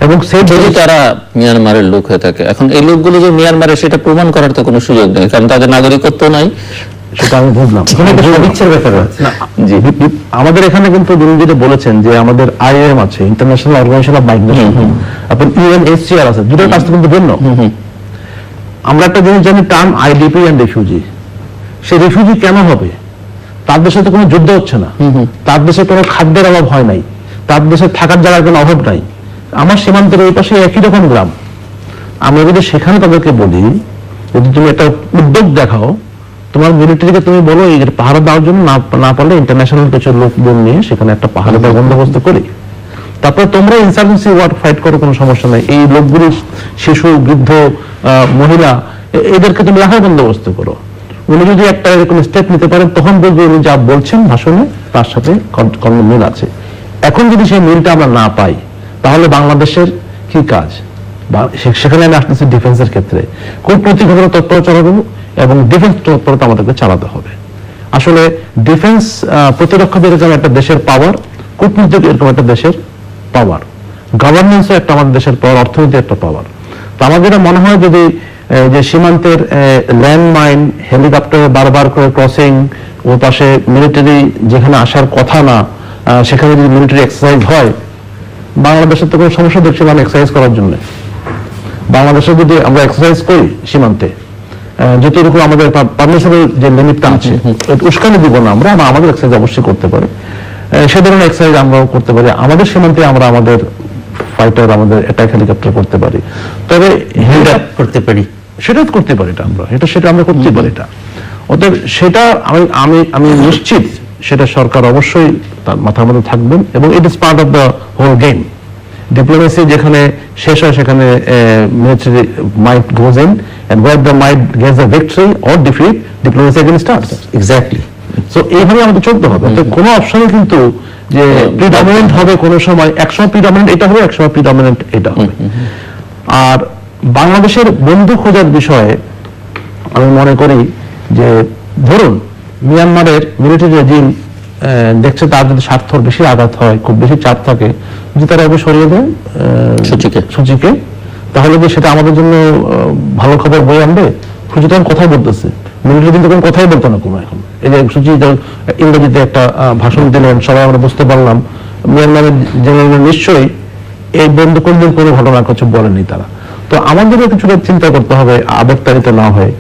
এবং সেই যদি তারা মিয়ানমারের লোক হয়ে থাকে। এখন এই লোকগুলো যে মিয়ানমারের, সেটা প্রমাণ করার তো কোনো সুযোগ নেই, কারণ তাদের নাগরিকত্ব নাই। সেটা আমি বুঝলাম, সদিচ্ছার ব্যাপারে আছে। আমাদের এখানে কিন্তু উনি যেটা বলেছেন যে আমাদের IOM আছে, ইন্টারন্যাশনাল অর্গানাইজেশন অফ মাইগ্রেশন, আপনার UNHCR আছে, দুটোর কাজ কিন্তু ভিন্ন। আমরা একটা জিনিস জানি, টার্ম IDP এন্ড রিফিউজি। সে রিফিউজি কেন হবে? তার দেশে তো কোনো যুদ্ধ হচ্ছে না, তার দেশে কোনো খাদ্যের অভাব হয় নাই, তার দেশে থাকার জায়গার কোনো অভাব নাই। আমার সীমান্তের ওই পাশে একই রকম গ্রাম, আমরা যদি সেখানে তাদেরকে বলি যদি তুমি একটা উদ্যোগ দেখাও, তোমার মিলিটারিকে তুমি বলো এই পাহারা দেওয়ার জন্য, না পারলে ইন্টারন্যাশনাল কিছু লোকজন নিয়ে সেখানে একটা পাহারা দেওয়ার বন্দোবস্ত করি, তারপরে তোমরা ইনসার্জেন্সি ওয়ার ফাইট করো, কোনো সমস্যা নেই, এই লোকগুলি শিশু, বৃদ্ধ, মহিলা এদেরকে তুমি রাখার বন্দোবস্ত করো। উনি যদি একটা এরকম স্টেপ নিতে পারেন তখন বলবো উনি যা বলছেন ভাষণে তার সাথে কোনো মিল আছে। এখন যদি সেই মিলটা আমরা না পাই তাহলে বাংলাদেশের কি কাজ? সেখানে আমি আসতেছি ডিফেন্সের ক্ষেত্রে কূটনৈতিকভাবে তৎপরতা চালাবো এবং ডিফেন্স তৎপরতা আমাদেরকে চালাতে হবে। আসলে ডিফেন্স প্রতিরক্ষা এরকম একটা দেশের পাওয়ার, কূটনীতি এরকম একটা দেশের পাওয়ার, গভর্নেন্সও একটা আমাদের দেশের পাওয়ার, অর্থনীতি একটা পাওয়ার। তো আমাদের মনে হয় যদি যে সীমান্তের ল্যান্ডমাইন, হেলিকপ্টার বারবার করে ক্রসিং, ও পাশে মিলিটারি যেখানে আসার কথা না সেখানে যদি মিলিটারি এক্সারসাইজ হয়, বাংলাদেশের তো কোনো সমস্যা দেখছি না এক্সারসাইজ করার জন্য। বাংলাদেশে যদি আমরা এক্সারসাইজ করি সীমান্তে, যতটুকু আমাদের পারমিশনের যে লিমিটটা আছে উস্কানি দিব না আমরা, আমাদের এক্সারসাইজ অবশ্যই করতে পারি, সে ধরনের এক্সারসাইজ আমরাও করতে পারি। আমাদের সীমান্তে আমরা আমাদের ফাইটার, আমাদের অ্যাটাক হেলিকপ্টার করতে পারি, তবে করতে পারি, সেটা করতে পারি, সেটা আমরা করতে পারি। এটা অতএব সেটা আমি নিশ্চিত সেটা সরকার অবশ্যই তার মাথার মধ্যে থাকবেন এবং it is part of the whole game. Diplomacy যেখানে শেষ হয় সেখানে military might goes in, and where the might gets a victory or defeat, diplomacy again starts. Exactly. So এইভাবে আমাদের চলতে হবে। তো কোনো অপশনে কিন্তু যে প্রিডমিনেন্ট হবে কোনো সময়, একসময় প্রিডমিনেন্ট এটা হবে, একসময় প্রিডমিনেন্ট এটা হবে। আর বাংলাদেশের বন্ধু খোঁজার বিষয়ে আমি মনে করি যে ধরুন মিয়ানমারের মিলিটারি রেজিম দেখছে তার যদি স্বার্থর বেশি আঘাত হয়, খুব বেশি চাপ থাকে, যে তারা ওকে সরিয়ে দেয় সূচিকে, তাহলে যে সেটা আমাদের জন্য ভালো খবর বয়ে আনবে? সূচি তখন কথাই বলতেছে, মিলিটারি কিন্তু কোনো কথাই বলতো না কোনো। এখন এই যে সূচি ইংরেজিতে একটা ভাষণ দিলেন, সবাই আমরা বুঝতে পারলাম মিয়ানমারের জেনারেল নিশ্চয়ই এই বন্ধ কোনদিন কোনো ঘটনা কিছু বলেনি তারা। তো আমাদেরও কিছুটা চিন্তা করতে হবে আবেগতাড়িত না হয়ে।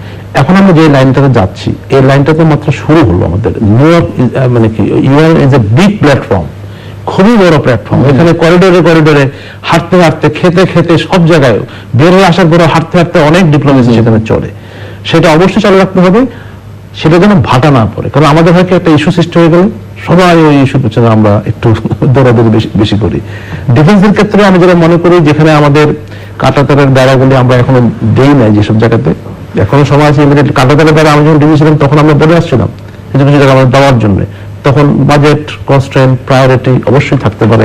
এখন আমরা যে লাইনটাতে যাচ্ছি, এই লাইনটাতে মাত্র শুরু হলো আমাদের। নিউ ইয়র্ক মানে কি, UN is a big platform, খুবই বড় প্ল্যাটফর্ম। এখানে করিডোরে হাঁটতে হাঁটতে, খেতে সব জায়গায় বের হয়ে আসার পরে হাঁটতে অনেক ডিপ্লোমেসি সেখানে চলে। সেটা অবশ্যই চালু রাখতে হবে, সেটা যেন ভাটা না পড়ে। কারণ আমাদের হয়তো একটা ইস্যু সৃষ্টি হয়ে গেল, সবাই ওই ইস্যুর পিছনে আমরা একটু দৌড়াদৌড়ি বেশি করি। ডিফেন্সের ক্ষেত্রে আমি যেটা মনে করি, যেখানে আমাদের কাঁটাতারের বেড়াগুলি আমরা এখনো দেই নাই, যেসব জায়গাতে এখনো সময় আছে, কাঁটাতারের বেড়া আমি যখন ডিগ্রি ছিলাম তখন আমরা বলে আসছিলাম কিছু কিছু জায়গা আমাদের দেওয়ার জন্য, তখন বাজেট কনস্ট্রেন্ট, প্রায়োরিটি অবশ্যই থাকতে পারে।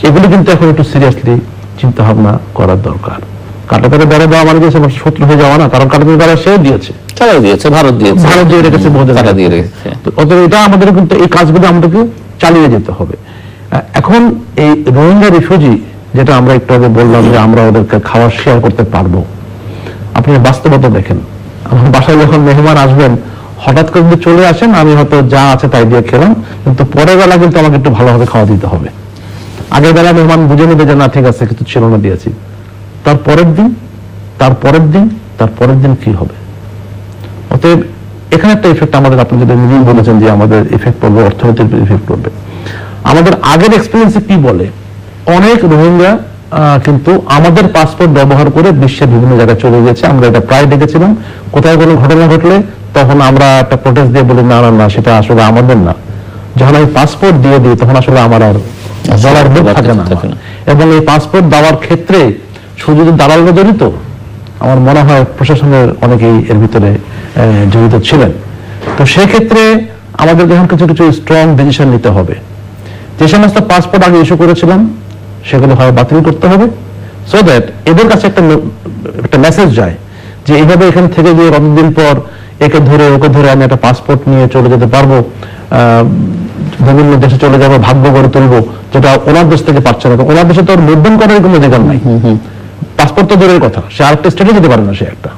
এগুলি কিন্তু এখন একটু সিরিয়াসলি চিন্তা ভাবনা করার দরকার। কাঁটাতারে বেড়া দেওয়া মানে যে শত্রু হয়ে যাওয়া না, কারণ কাঁটাতারে বেড়া সে দিয়েছে, ভারত দিয়ে রেখেছে, অতএব এটা আমাদের কিন্তু এই কাজগুলো আমাদেরকে চালিয়ে যেতে হবে। এখন এই রোহিঙ্গা রিফিউজি যেটা আমরা একটু আগে বললাম যে আমরা ওদেরকে খাবার শেয়ার করতে পারবো, আপনি বাস্তবতা দেখেন। আমার বাসায় যখন মেহমান আসবেন, হঠাৎ করে যদি চলে আসেন, আমি হয়তো যা আছে তাই দিয়ে খেলাম, কিন্তু পরের বেলা কিন্তু আমাকে একটু ভালোভাবে খাওয়া দিতে হবে। আগের বেলা মেহমান বুঝে নেবে যে না ঠিক আছে, কিছু ছিল না, দিয়েছি। তারপরের দিন কি হবে? অতএব এখানে একটা ইফেক্ট আমাদের, আপনি যেটা নিজেই বলেছেন যে আমাদের ইফেক্ট পড়বে, অর্থনীতির ইফেক্ট পড়বে। আমাদের আগের এক্সপিরিয়েন্সে কি বলে, অনেক রোহিঙ্গা কিন্তু আমাদের পাসপোর্ট ব্যবহার করে বিশ্বের বিভিন্ন জায়গায় চলে গেছে। আমরা এটা প্রায় দেখেছিলাম। কোথায় কোনো ঘটনা ঘটলে তখন আমরা একটা প্রোটেস্ট দিয়ে বলি না সেটা আসলে আমাদের না। যখন আমি পাসপোর্ট দিয়ে দিই তখন আসলে আমার আর বলার মুখ থাকে না। এবং এই পাসপোর্ট দেওয়ার ক্ষেত্রে শুধু যদি দালালরা জড়িত, আমার মনে হয় প্রশাসনের অনেকেই এর ভিতরে জড়িত ছিলেন। তো সেক্ষেত্রে আমাদের এখন কিছু কিছু স্ট্রং ডিসিশন নিতে হবে। যে সমস্ত পাসপোর্ট আগে ইস্যু করেছিলাম সেগুলো হয় বাতিল করতে হবে, সো দ্যাট এদের কাছে একটা মেসেজ যায় যে এইভাবে এখান থেকে গিয়ে কতদিন পর একে ধরে ওকে ধরে আমি একটা পাসপোর্ট নিয়ে চলে যেতে পারবো, বিভিন্ন দেশে চলে যাবো, ভাগ্য গড়ে তুলবো, যেটা ওনার দেশ থেকে পাচ্ছে না। ওনার দেশে তো ওর মুভমেন্ট করার কোনো অধিকার নাই, পাসপোর্ট তো দূরের কথা, সে আরেকটা স্টেটে যেতে পারে না সে একটা।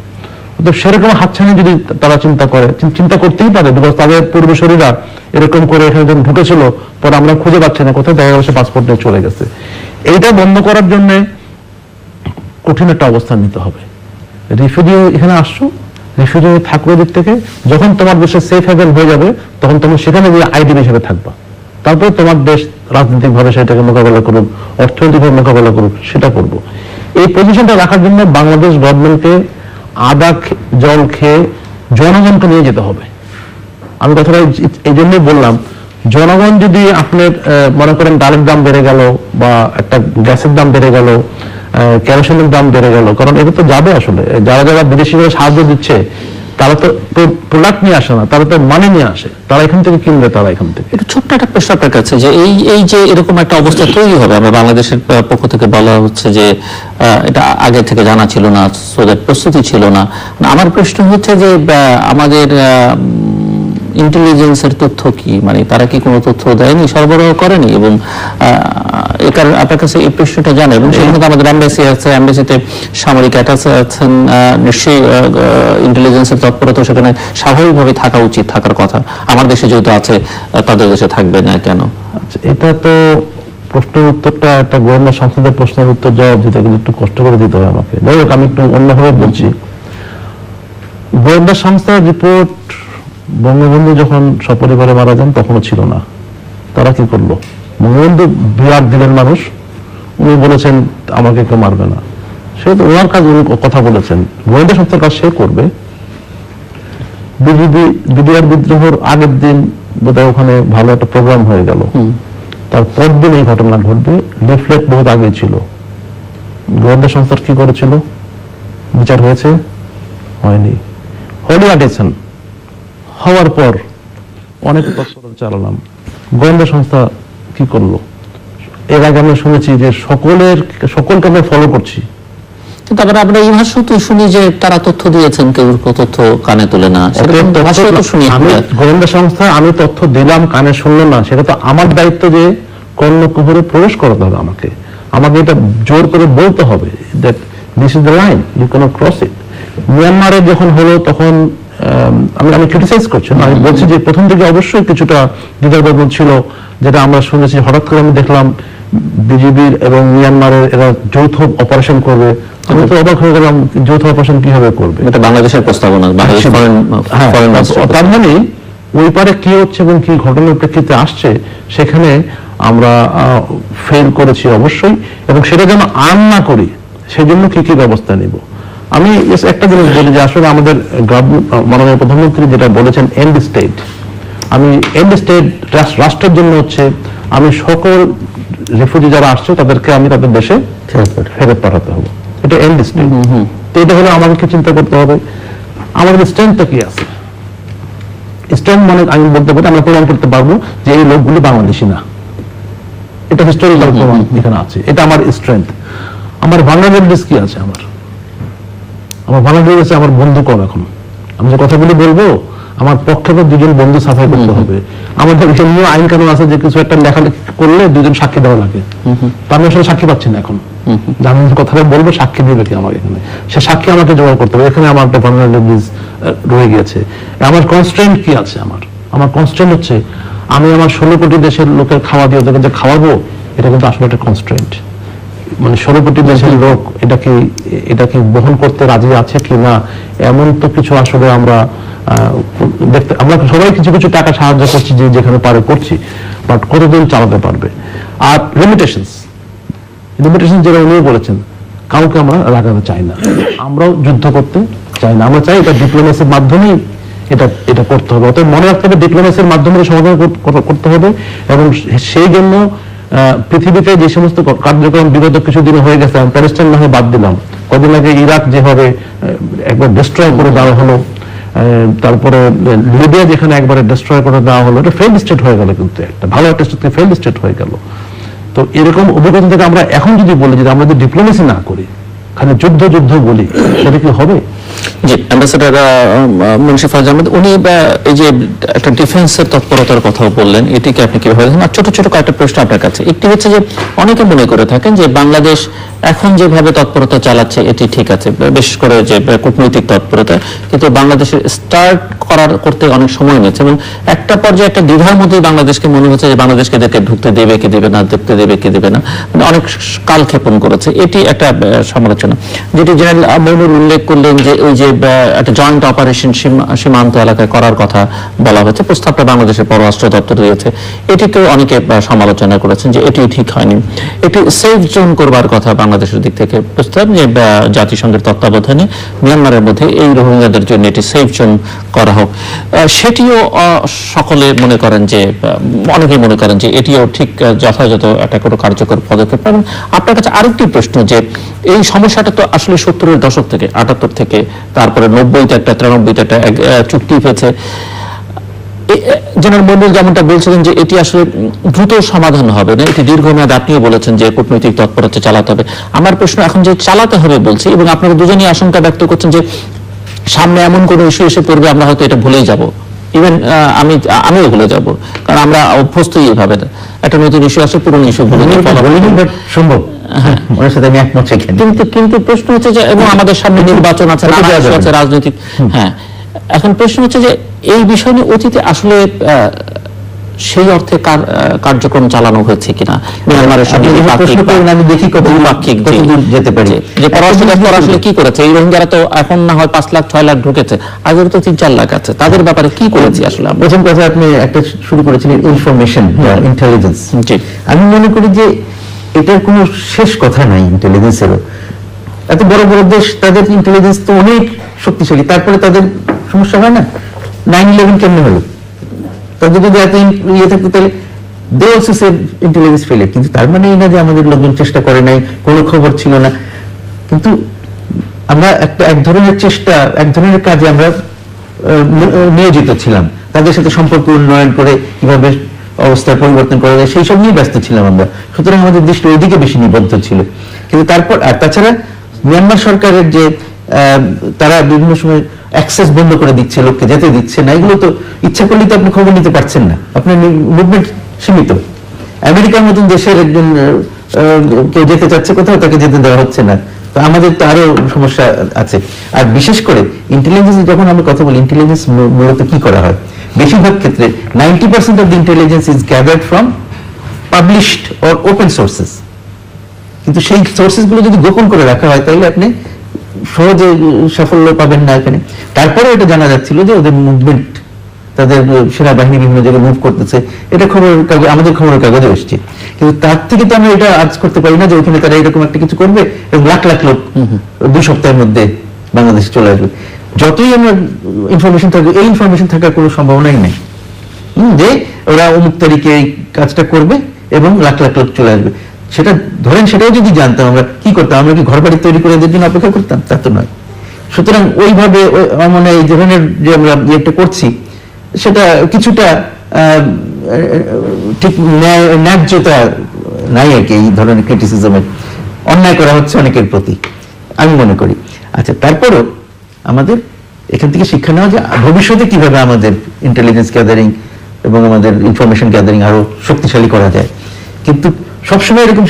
তো সেরকম হাতছানি যদি তারা চিন্তা করতেই পারে, বিকজ তাদের পূর্বসূরীরা এরকম করে এখানে যখন ঢুকেছিল, পরে আমরা খুঁজে পাচ্ছি না কোথায়, দেখা গেল সে পাসপোর্ট নিয়ে চলে গেছে। এইটা বন্ধ করার জন্য কঠিন একটা অবস্থান নিতে হবে। রিফিউজি এখানে আসছো, রিফিউজি থাকবে দিক থেকে, যখন তোমার দেশে সেফ হেভেন হয়ে যাবে তখন তুমি সেখানে গিয়ে আইডি হিসেবে থাকবা। তারপরে তোমার দেশ রাজনৈতিক ভাবে সেটাকে মোকাবেলা করুক, অর্থনৈতিক ভাবে মোকাবেলা করুক, সেটা করবো। এই পজিশনটা রাখার জন্য বাংলাদেশ গভর্নমেন্টকে জল খেয়ে জনগণকে নিয়ে যেতে হবে। আমি কথাটা এই জন্যই বললাম, জনগণ যদি আপনার মনে করেন ডালের দাম বেড়ে গেল বা একটা গ্যাসের দাম বেড়ে গেল, কেরোসিনের দাম বেড়ে গেল, কারণ এটা তো যাবে আসলে। যারা যারা বিদেশিরা সাহায্য দিচ্ছে তারা তো প্রোডাক্ট নিয়ে আসে না, তারা তো মানি নিয়ে আসে, তারা এখান থেকে কিনবে, তারা এখান থেকে। একটু ছোট্ট একটা প্রশ্ন আপনার কাছে, যে এই যে এরকম একটা অবস্থা তৈরি হবে, আমরা বাংলাদেশের পক্ষ থেকে বলা হচ্ছে যে এটা আগে থেকে জানা ছিল না, সোদের প্রস্তুতি ছিল না। আমার প্রশ্ন হচ্ছে যে আমাদের ইন্টেলিজেন্সের তথ্য কি, মানে তারা কি কোনো তথ্য দেয়নি, সরবরাহ করেনি? এবং এই কারণে আপনার কাছে এই প্রশ্নটা জানে, এবং সেখানে আমাদের এম্বাসি আছে, এম্বাসিতে সামরিক অ্যাটাচে আছেন, নিশ্চয়ই ইন্টেলিজেন্সের তৎপরতা সেখানে স্বাভাবিকভাবে থাকা উচিত, থাকার কথা। আমার দেশে যেহেতু আছে, তাদের দেশে থাকবে না কেন? আচ্ছা, এটা তো প্রশ্নের উত্তরটা একটা গোয়েন্দা সংস্থাদের প্রশ্নের উত্তর জবাব দিতে কিন্তু একটু কষ্ট করে দিতে হবে আমাকে। যাই হোক, আমি একটু অন্যভাবে বলছি। গোয়েন্দা সংস্থার রিপোর্ট বঙ্গবন্ধু যখন সপরিবারে মারা যান তখনও ছিল না। তারা কি করলো? বঙ্গবন্ধু বিরাট দিলেন মানুষ, উনি বলেছেন আমাকে কেউ মারবে না, সে তো ওনার কাজ, উনি কথা বলেছেন, গোয়েন্দা সংস্থার কাজ সে করবে। বিডিআর বিদ্রোহের আগের দিন বোধহয় ওখানে ভালো একটা প্রোগ্রাম হয়ে গেল, তারপর দিন এই ঘটনা ঘটবে। লিফলেট বহুত আগে ছিল। গোয়েন্দা সংস্থার কি করেছিল? বিচার হয়েছে? হয়নি। হলি আটেছেন হওয়ার পর অনেক তৎপরতা চালালাম, গোয়েন্দা সংস্থা কি করলো? এর আগে আমরা শুনেছি যে সকলকে আমরা ফলো করছি, কিন্তু আবার আমরা এই ভাষ্য তো শুনি যে তারা তথ্য দিয়েছেন, কেউ তথ্য কানে তোলে না। আমি গোয়েন্দা সংস্থা, আমি তথ্য দিলাম, কানে শুনলো না, সেটা তো আমার দায়িত্ব যে কর্ণকুহরে প্রবেশ করাতে হবে। আমাকে এটা জোর করে বলতে হবে that this is the line, you cannot cross it. মিয়ানমারে যখন হলো তখন আমি ক্রিটিসাইজ করছি না, আমি বলছি যে প্রথম থেকে অবশ্যই কিছুটা দ্বিধাদ্বন্দ্ব ছিল, যেটা আমরা শুনেছি। হঠাৎ করে আমি দেখলাম বিজিবির এবং মিয়ানমারের এরা যৌথ অপারেশন করবে। আমি তো অবাক হয়ে গেলাম, যৌথ অপারেশন কিভাবে করবে? এটা বাংলাদেশের প্রস্তাবনা, তার মানে ওই পারে কি হচ্ছে এবং কি ঘটনার প্রেক্ষিতে আসছে, সেখানে আমরা ফেল করেছি অবশ্যই, এবং সেটা যেন আর না করি সেজন্য কি কি ব্যবস্থা নিব। আমি একটা জিনিস বলি যে আসলে আমাদের মাননীয় প্রধানমন্ত্রী যেটা বলেছেন এন্ড স্টেট, আমি এন্ড স্টেট রাষ্ট্রের জন্য হচ্ছে আমি সকল রিফিউজি যারা আসছে তাদেরকে আমি তাদের দেশে ফেরত পাঠাতে হবে, এটা এন্ড স্টেট। তো এটা হলে আমাদেরকে চিন্তা করতে হবে আমাদের স্ট্রেংথটা কি আছে। স্ট্রেংথ মানে আমি বলতে পারি, আমরা প্রমাণ করতে পারবো যে এই লোকগুলি বাংলাদেশি না, এটা হিস্টোরিক্যাল প্রমাণ এখানে আছে, এটা আমার স্ট্রেংথ। আমার ভালনারেবিলিটিস কি আছে? আমার ভালনারেবিলিটিস, আমার বন্ধু কম। এখন আমি যে কথাগুলি বলবো, আমার পক্ষে তো দুজন বন্ধু সাফাই করতে হবে। আমাদের এমনিও আইন কানুন আছে যে কিছু একটা লেখালেখি করলে দুজন সাক্ষী দেওয়া লাগে, তো আমি আসলে সাক্ষী পাচ্ছি না এখন। আমি কথাটা বলবো, সাক্ষী দিবে কি আমার এখানে? সে সাক্ষী আমাকে জোগাড় করতে হবে। এখানে আমার একটা ভালনারেবিলিটিস রয়ে গেছে। আমার কনস্ট্রেন্ট কি আছে? আমার কনস্ট্রেন্ট হচ্ছে আমি আমার 16 কোটি দেশের লোকের খাওয়া দিয়ে ওদেরকে যে খাওয়াবো, এটা কিন্তু আসলে একটা কনস্ট্রেন্ট। মানে 16 কোটি দেশের লোক এটা কি বহন করতে রাজি আছে কি না, এমন তো কিছু আসলে আমরা সবাই কিছু কিছু টাকা সাহায্য করছি, যে যেখানে পারে করছি, বাট কতদিন চালাতে পারবে? আর লিমিটেশনস যেটা উনিও বলেছেন, কাউকে আমরা লাগাতে চাই না, আমরাও যুদ্ধ করতে চাই না, আমরা চাই এটা ডিপ্লোমেসির মাধ্যমেই এটা করতে হবে। অতএব মনে রাখতে হবে ডিপ্লোমেসির মাধ্যমে সমাধান করতে হবে। এবং সেই জন্য পৃথিবীতে যে সমস্ত কার্যক্রম বিগত কিছুদিন হয়ে গেছে, প্যালেস্টাইন না হয় বাদ দিলাম, কদিন আগে ইরাক যেভাবে একবার ডিস্ট্রয় করে দেওয়া হলো, তারপরে লিবিয়া যেখানে একবারে ডিস্ট্রয় করে দেওয়া হলো, এটা ফেইল্ড স্টেট হয়ে গেল, কিন্তু একটা ভালো একটা স্টেট ফেইল্ড স্টেট হয়ে গেল। তো এরকম অভিজ্ঞতা থেকে আমরা এখন যদি বলি যে আমরা যদি ডিপ্লোমেসি না করি, খালি যুদ্ধ বলি, সেটা কি হবে? জি, অ্যাম্বাসেডর মুন্সি ফয়জ আহমেদ, উনি এই যে একটা ডিফেন্সের তৎপরতার কথা বললেন, এটিকে আপনি কিভাবে দেখেন? আর ছোট ছোট কয়েকটা প্রশ্ন আপনার কাছে। একটি হচ্ছে যে অনেকে মনে করে থাকেন যে বাংলাদেশ এখন যেভাবে তৎপরতা চালাচ্ছে এটি ঠিক আছে, বিশেষ করে যে কূটনৈতিক তৎপরতা, কিন্তু বাংলাদেশের স্টার্ট করতে অনেক সময় নিয়েছে, এবং একটা পর্যায়ে একটা দ্বিধার মধ্যেই বাংলাদেশকে মনে হচ্ছে যে বাংলাদেশকে এদেরকে ঢুকতে দেবে কি দেবে না, দেখতে দেবে কি দেবে না, মানে অনেক কালক্ষেপণ করেছে। এটি একটা সমালোচনা, যেটি জেনারেল মইনুল উল্লেখ করলেন যে ওই যে একটা জয়েন্ট অপারেশন সীমান্ত এলাকায় করার কথা বলা হয়েছে, প্রস্তাবটা বাংলাদেশের পররাষ্ট্র দপ্তর দিয়েছে, এটিকেও অনেকে সমালোচনা করেছেন যে এটিও ঠিক হয়নি। একটি সেফ জোন করবার কথা বাংলাদেশের দিক থেকে প্রস্তাব, যে জাতিসংঘের তত্ত্বাবধানে মিয়ানমারের মধ্যে এই রোহিঙ্গাদের জন্য এটি সেফ জোন করা হোক, সেটিও সকলে মনে করেন যে, অনেকেই মনে করেন যে এটিও ঠিক যথাযথ একটা কোনো কার্যকর পদক্ষেপ। এবং আপনার কাছে আরেকটি প্রশ্ন, যে এই সমস্যাটা তো আসলে 70-এর দশক থেকে, 78 থেকে, তারপরে 90-তে একটা, 93-তে একটা চুক্তি হয়েছে। জেনারেল মন্ডল যেমনটা বলছিলেন যে এটি আসলে দ্রুত সমাধান হবে না, এটি দীর্ঘমেয়াদ, আপনিও বলেছেন যে কূটনৈতিক তৎপরতা চালাতে হবে। আমার প্রশ্ন এখন যে চালাতে হবে বলছি, এবং আপনারা দুজনেই আশঙ্কা ব্যক্ত করছেন যে সামনে এমন কোনো ইস্যু এসে পড়বে আমরা হয়তো এটা ভুলেই যাব, ইভেন আমিও ভুলে যাব, কারণ আমরা অভ্যস্তই এইভাবে, একটা নতুন ইস্যু আসে পুরনো ইস্যু ভুলে সম্ভব। ওনার সাথে আমি একমত সেখানে। কিন্তু প্রশ্ন হচ্ছে যে, এবং আমাদের সামনে নির্বাচন আছে, আছে রাজনৈতিক, হ্যাঁ, এখন প্রশ্ন হচ্ছে যে এই বিষয় নিয়ে অতীতে আসলে সেই অর্থে কার্যক্রম চালানো হয়েছে কিনা মিয়ানমারের সঙ্গে, আমি দেখি দ্বিপাক্ষিক যেতে পারি যে পররাষ্ট্র দপ্তর আসলে কি করেছে। এই রোহিঙ্গারা তো এখন না হয় 5 লাখ 6 লাখ ঢুকেছে, আগের তো 3-4 লাখ আছে, তাদের ব্যাপারে কি করেছি আসলে? প্রথম কথা, আপনি একটা শুরু করেছিলেন ইনফরমেশন, ইন্টেলিজেন্স। আমি মনে করি যে এটার কোনো শেষ কথা নাই ইন্টেলিজেন্সেরও। এত বড় বড় দেশ, তাদের ইন্টেলিজেন্স তো অনেক শক্তিশালী, তারপরে তাদের সমস্যা হয় না। 9/11 কেমনে হলো? তাদের যদি এত ইয়ে থাকতো তাহলে দে অলসো সেভ ইন্টেলিজেন্স ফেলে। কিন্তু তার মানে এই না যে আমাদের লোকজন চেষ্টা করে নাই, কোনো খবর ছিল না। কিন্তু আমরা এক ধরনের চেষ্টা, এক ধরনের কাজে আমরা নিয়োজিত ছিলাম, তাদের সাথে সম্পর্ক উন্নয়ন করে কিভাবে অবস্থার পরিবর্তন করা যায় সেই সব নিয়ে ব্যস্ত ছিলাম আমরা। সুতরাং আমাদের দৃষ্টি ওইদিকে বেশি নিবদ্ধ ছিল। কিন্তু তারপর, আর তাছাড়া মিয়ানমার সরকারের যে তারা বিভিন্ন সময় অ্যাক্সেস বন্ধ করে দিচ্ছে, লোককে যেতে দিচ্ছে না, এগুলো তো ইচ্ছা করলে তো আপনি খবর নিতে পারছেন না, আপনার মুভমেন্ট সীমিত। আমেরিকার মতন দেশের একজন কেউ যেতে চাচ্ছে কোথাও, তাকে যেতে দেওয়া হচ্ছে না। তো আমাদের তো আরো সমস্যা আছে। আর বিশেষ করে ইন্টেলিজেন্স, যখন আমরা কথা বলি ইন্টেলিজেন্স মূলত কি করা হয়, বেশিরভাগ ক্ষেত্রে 90% of the intelligence is gathered from published or open sources. কিন্তু সেই সোর্সেস গুলো যদি গোপন করে রাখা হয় তাহলে আপনি সহজে সাফল্য পাবেন না এখানে। তারপরে এটা জানা যাচ্ছিল যে ওদের মুভমেন্ট, তাদের সেনাবাহিনী বিভিন্ন জায়গায় মুভ করতেছে, এটা খবরের কাগজ, আমাদের খবরের কাগজে এসছে। কিন্তু তার থেকে তো আমরা এটা আজ করতে পারি না যে ওখানে তারা এরকম একটা কিছু করবে এবং লাখ লাখ লোক 2 সপ্তাহের মধ্যে বাংলাদেশে চলে আসবে। যতই আমরা ইনফরমেশন থাকবে, এই ইনফরমেশন থাকার কোনো সম্ভাবনাই নেই যে ওরা অমুক তারিখে এই কাজটা করবে এবং লাখ লাখ লোক চলে আসবে। সেটা ধরেন, সেটাও যদি জানতাম আমরা কি করতাম? আমরা কি ঘর বাড়ি তৈরি করে এদের জন্য অপেক্ষা করতাম? তা তো নয়। সুতরাং ওইভাবে মানে এই ধরনের যে আমরা ইয়েটা করছি সেটা কিছুটা ঠিক ন্যায্যতা নাই আর কি। এই ধরনের ক্রিটিসিজমের অন্যায় করা হচ্ছে অনেকের প্রতি, আমি মনে করি। আচ্ছা, তারপরও আমাদের এখান থেকে শিক্ষা নেওয়া যে ভবিষ্যতে কিভাবে আমাদের ইন্টেলিজেন্স গ্যাদারিং এবং আমাদের ইনফরমেশন গ্যাদারিং আরো শক্তিশালী করা যায়। কিন্তু সবসময় এরকম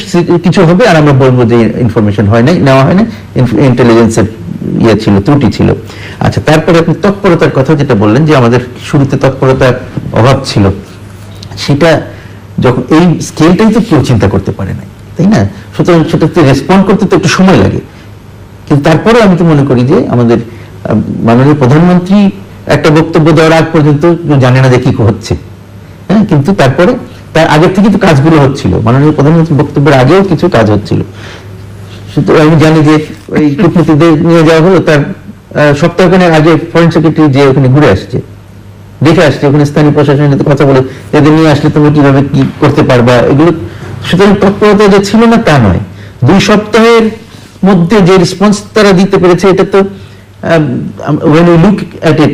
কিছু হবে আর আমরা বলবো যে ইনফরমেশন হয় নাই, নেওয়া হয় না, ইন্টেলিজেন্সের ইয়ে ছিল, ত্রুটি ছিল। আচ্ছা, তারপরে আপনি তৎপরতার কথা যেটা বললেন যে আমাদের শুরুতে তৎপরতার অভাব ছিল, সেটা যখন এই স্কেলটাই তো কেউ চিন্তা করতে পারে না, তাই না? সুতরাং সেটাতে রেসপন্ড করতে তো একটু সময় লাগে। কিন্তু তারপরে আমি তো মনে করি যে আমাদের মাননীয় প্রধানমন্ত্রী একটা বক্তব্য দেওয়ার আগ পর্যন্ত জানে না যে কি হচ্ছে, হ্যাঁ, কিন্তু তারপরে তার আগের থেকে তো কাজগুলো হচ্ছিল, মাননীয় প্রধানমন্ত্রীর বক্তব্যের আগেও কিছু কাজ হচ্ছিল। সুতরাং আমি জানি যে ওই কূটনীতিদের নিয়ে যাওয়া হলো, তার সপ্তাহখানেক আগে ফরেন সেক্রেটারি যে ওখানে ঘুরে আসছে, দেখে আসছে, ওখানে স্থানীয় প্রশাসনের সাথে কথা বলে এদের নিয়ে আসলে তোমরা কিভাবে কি করতে পারবা এগুলো। সুতরাং তৎপরতা যে ছিল না তা নয়, 2 সপ্তাহের মধ্যে যে রেসপন্স তারা দিতে পেরেছে, এটা তো when we look at it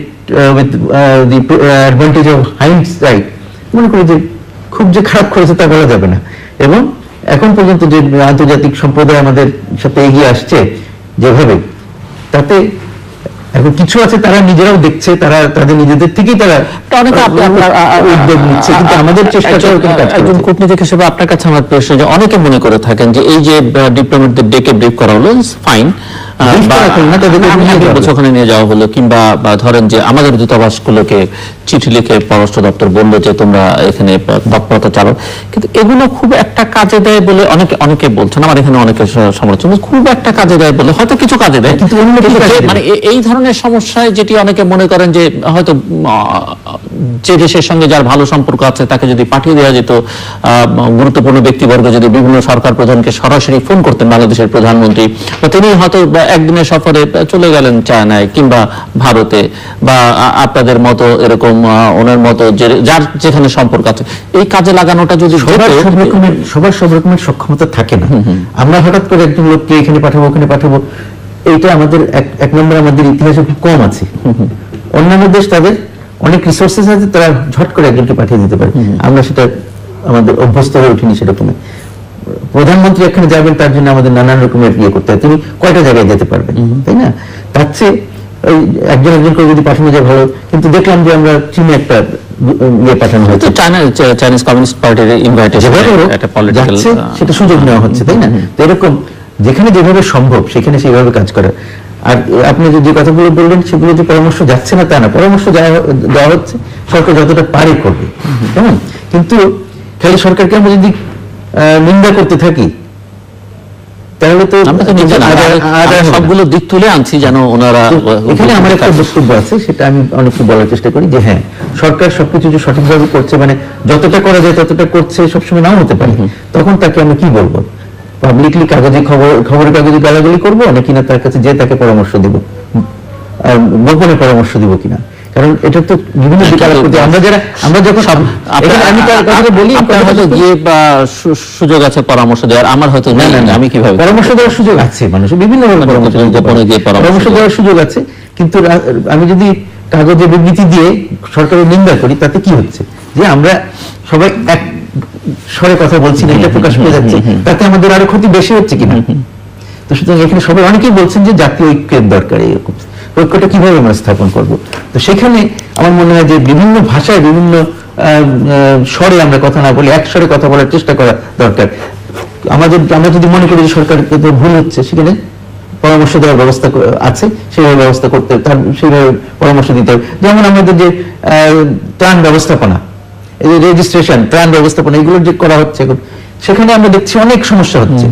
with the advantage of hindsight, মনে করি যে খুব যে খারাপ করেছে তা বলা যাবে না। এবং এখন পর্যন্ত যে আন্তর্জাতিক সম্প্রদায় আমাদের সাথে এগিয়ে আসছে যেভাবে, তাতে এখন কিছু আছে তারা নিজেরাও দেখছে, তারা তাদের নিজেদের থেকেই তারা অনেকে উদ্যোগ নিচ্ছে, কিন্তু আমাদের চেষ্টা একজন কূটনীতিক হিসেবে আপনার কাছে আমার প্রশ্ন, যে অনেকে মনে করে থাকেন যে এই যে ডিপ্লোমেটদের ডেকে ব্রিফ করা হলো ফাইন, ওখানে নিয়ে যাওয়া হলো, কিংবা ধরেন যে আমাদের দূতাবাসগুলোকে চিঠি লিখে পররাষ্ট্র দপ্তর বললো যে তোমরা এখানে তৎপরতা চালাও, কিন্তু এগুলো খুব একটা কাজে দেয় বলে অনেকে বলছেন, আমার এখানে অনেকে সমালোচনা, খুব একটা কাজে দেয় বলে, হয়তো কিছু কাজে দেয়, কিন্তু মানে এই ধরনের সমস্যায় যেটি অনেকে মনে করেন যে হয়তো যে দেশের সঙ্গে যার ভালো সম্পর্ক আছে তাকে যদি পাঠিয়ে দেওয়া যেত, গুরুত্বপূর্ণ ব্যক্তিবর্গ যদি বিভিন্ন সরকার প্রধানকে সরাসরি ফোন করতেন, বাংলাদেশের প্রধানমন্ত্রী, তিনি হয়তো একদিনের সফরে চলে গেলেন চায়নায় কিংবা ভারতে, বা আপনাদের মতো এরকম ওনার মতো যার যেখানে সম্পর্ক আছে, এই কাজে লাগানোটা যদি সবার সব রকমের সক্ষমতা থাকে না। আমরা হঠাৎ করে একজন লোককে এখানে পাঠাবো ওখানে পাঠাবো, এইটা আমাদের এক নম্বর আমাদের ইতিহাসে খুব কম আছে। অন্যান্য দেশ তাদের অনেক রিসোর্সেস আছে, তারা ঝট করে একজনকে পাঠিয়ে দিতে পারে, আমরা সেটা আমাদের অভ্যস্ত হয়ে উঠিনি সেরকম। প্রধানমন্ত্রী এখানে যাবেন, তার জন্য আমাদের নানান রকমের ইয়ে করতে হয়, তিনি কয়টা জায়গায় যেতে পারবেন, তাই না? তার চেয়ে ওই একজন করে যদি পাঠানো যায় ভালো। কিন্তু দেখলাম যে আমরা চীনে একটা ইয়ে পাঠানো হয়েছে, চাইনিজ কমিউনিস্ট পার্টির ইনভাইটেশন, সেটা সুযোগ নেওয়া হচ্ছে, তাই না? তো এরকম যেখানে যেভাবে সম্ভব সেখানে সেইভাবে কাজ করা। আর আপনি যে কথাগুলো বললেন সেগুলো যে পরামর্শ যাচ্ছে না তা না, পরামর্শ দেওয়া হচ্ছে, সরকার যতটা পারে করবে, কেমন? কিন্তু খালি সরকারকে আমরা যদি নিন্দা করতে থাকি তাহলে তো সবগুলো দিক তুলে আনছি যেন ওনারা। এখানে আমার একটা বক্তব্য আছে, সেটা আমি অনেকটু বলার চেষ্টা করি যে হ্যাঁ, সরকার সবকিছু যে সঠিকভাবে করছে, মানে যতটা করা যায় ততটা করছে, সবসময় নাও হতে পারে, তখন তাকে আমরা কি বলবো? পাবলিকলি খবরের কাগজে গালাগালি করবো, নাকি না তার কাছে যে তাকে পরামর্শ দিব, গোপনে পরামর্শ দিব কিনা? কারণ এটা তো বিভিন্ন আমরা যখন আমি বলি গিয়ে সুযোগ আছে পরামর্শ দেওয়ার, আমার হয়তো আমি কিভাবে পরামর্শ দেওয়ার সুযোগ আছে, মানুষের বিভিন্ন পরামর্শ দেওয়ার সুযোগ আছে, কিন্তু আমি যদি কাগজে বিবৃতি দিয়ে সরকারের নিন্দা করি, তাতে কি হচ্ছে? যে আমরা সবাই এক স্বরে কথা বলছি না, এটা প্রকাশ পেয়ে যাচ্ছে, তাতে আমাদের আরো ক্ষতি বেশি হচ্ছে কিনা? তো সুতরাং এখানে সবাই অনেকেই বলছেন যে জাতীয় ঐক্যের দরকার, এরকম ঐক্যটা কিভাবে আমরা স্থাপন করবো? তো সেখানে আমার মনে হয় যে বিভিন্ন ভাষায় বিভিন্ন স্বরে আমরা কথা না বলে এক স্বরে কথা বলার চেষ্টা করা দরকার। আমরা যদি মনে করি যে সরকার ভুল হচ্ছে, সেখানে পরামর্শ দেওয়ার ব্যবস্থা আছে, সেইভাবে ব্যবস্থা করতে, তার সেইভাবে পরামর্শ দিতে হবে। যেমন আমাদের যে ত্রাণ ব্যবস্থাপনা, এই যে রেজিস্ট্রেশন, ত্রাণ ব্যবস্থাপনা, এগুলো যে করা হচ্ছে, সেখানে আমরা দেখছি অনেক সমস্যা হচ্ছে।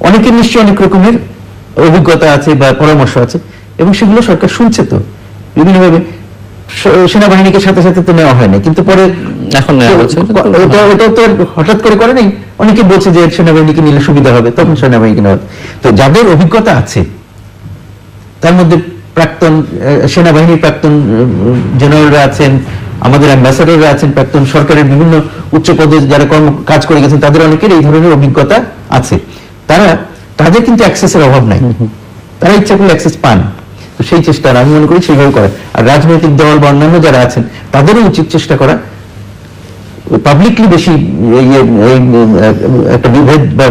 অনেকের নিশ্চয়ই অনেক রকমের অভিজ্ঞতা আছে বা পরামর্শ আছে, এবং সেগুলো সরকার শুনছে তো বিভিন্নভাবে। সেনাবাহিনীকে সাথে সাথে তো নেওয়া হয়নি, কিন্তু পরে এখন এটাও তো হঠাৎ করে নাই। অনেকে বলছে যে সেনাবাহিনীকে নিলে সুবিধা হবে, তখন সেনাবাহিনীকে নেওয়া। তো যাদের অভিজ্ঞতা আছে, তার মধ্যে প্রাক্তন সেনাবাহিনীর প্রাক্তন জেনারেলরা আছেন, আমাদের অ্যাম্বাসাডাররা আছেন, প্রাক্তন সরকারের বিভিন্ন উচ্চ পদে যারা কাজ করে গেছেন, তাদের অনেকের এই ধরনের অভিজ্ঞতা আছে। তাদের কিন্তু অ্যাক্সেসের অভাব নাই, তারা ইচ্ছা করলে অ্যাক্সেস পান। তো সেই চেষ্টা আমি মনে করি সেইভাবে করা। আর রাজনৈতিক দল বা অন্যান্য যারা আছেন, তাদেরও উচিত চেষ্টা করা পাবলিকলি বেশি একটা বিভেদ বা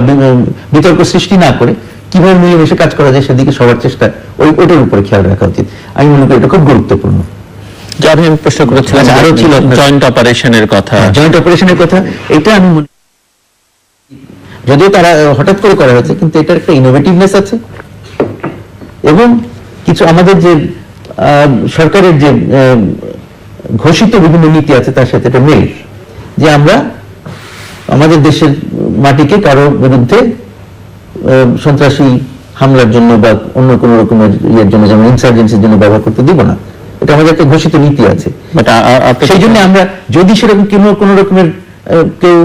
বিতর্ক সৃষ্টি না করে কিভাবে মিলেমিশে কাজ করা যায় সেদিকে সবার চেষ্টা, ওইটার উপরে খেয়াল রাখা উচিত। আমি মনে করি এটা খুব গুরুত্বপূর্ণ। আমি প্রশ্ন করেছিলাম আরো ছিল জয়েন্ট অপারেশনের কথা। জয়েন্ট অপারেশনের কথা, এটা আমি মনে, যদিও তারা হঠাৎ করে করা হয়েছে, কিন্তু এটার একটা ইনোভেটিভনেস আছে, এবং কিছু আমাদের যে সরকারের যে ঘোষিত বিভিন্ন নীতি আছে তার সাথে এটা মিল, যে আমরা আমাদের দেশের মাটিকে কারো বিরুদ্ধে সন্ত্রাসী হামলার জন্য বা অন্য কোন রকমের ইয়ের জন্য, যেমন ইনসার্জেন্সির জন্য ব্যবহার করতে দিব না। এটা আমাদের একটা ঘোষিত নীতি আছে। সেই জন্য আমরা যদি সেরকম কোন রকমের কেউ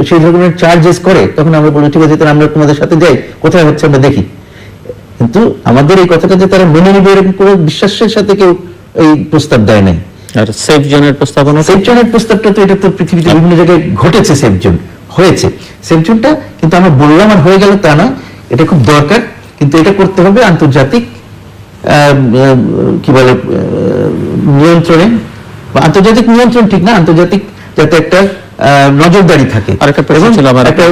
সেই ধরনের চার্জেস করে, তখন আমরা বলি ঠিক আছে, তাহলে আমরা তোমাদের সাথে যাই, কোথায় হচ্ছে আমরা দেখি। কিন্তু আমাদের এই কথাটা যে তারা মেনে নেবে এরকম কোনো বিশ্বাসের সাথে কেউ এই প্রস্তাব দেয় নাই। আর সেফ জোনের প্রস্তাবনা, সেফ জোনের প্রস্তাবটা তো এটা তো পৃথিবীতে বিভিন্ন জায়গায় ঘটেছে, সেফ জোন হয়েছে। সেফ জোনটা কিন্তু আমরা বললাম আর হয়ে গেল তা না, এটা খুব দরকার। কিন্তু এটা করতে হবে আন্তর্জাতিক কি বলে নিয়ন্ত্রণে, বা আন্তর্জাতিক নিয়ন্ত্রণ ঠিক না, আন্তর্জাতিক যাতে একটা নজরদারি থাকে আরেকটা প্রশ্ন এবং ছিল আমার, একটা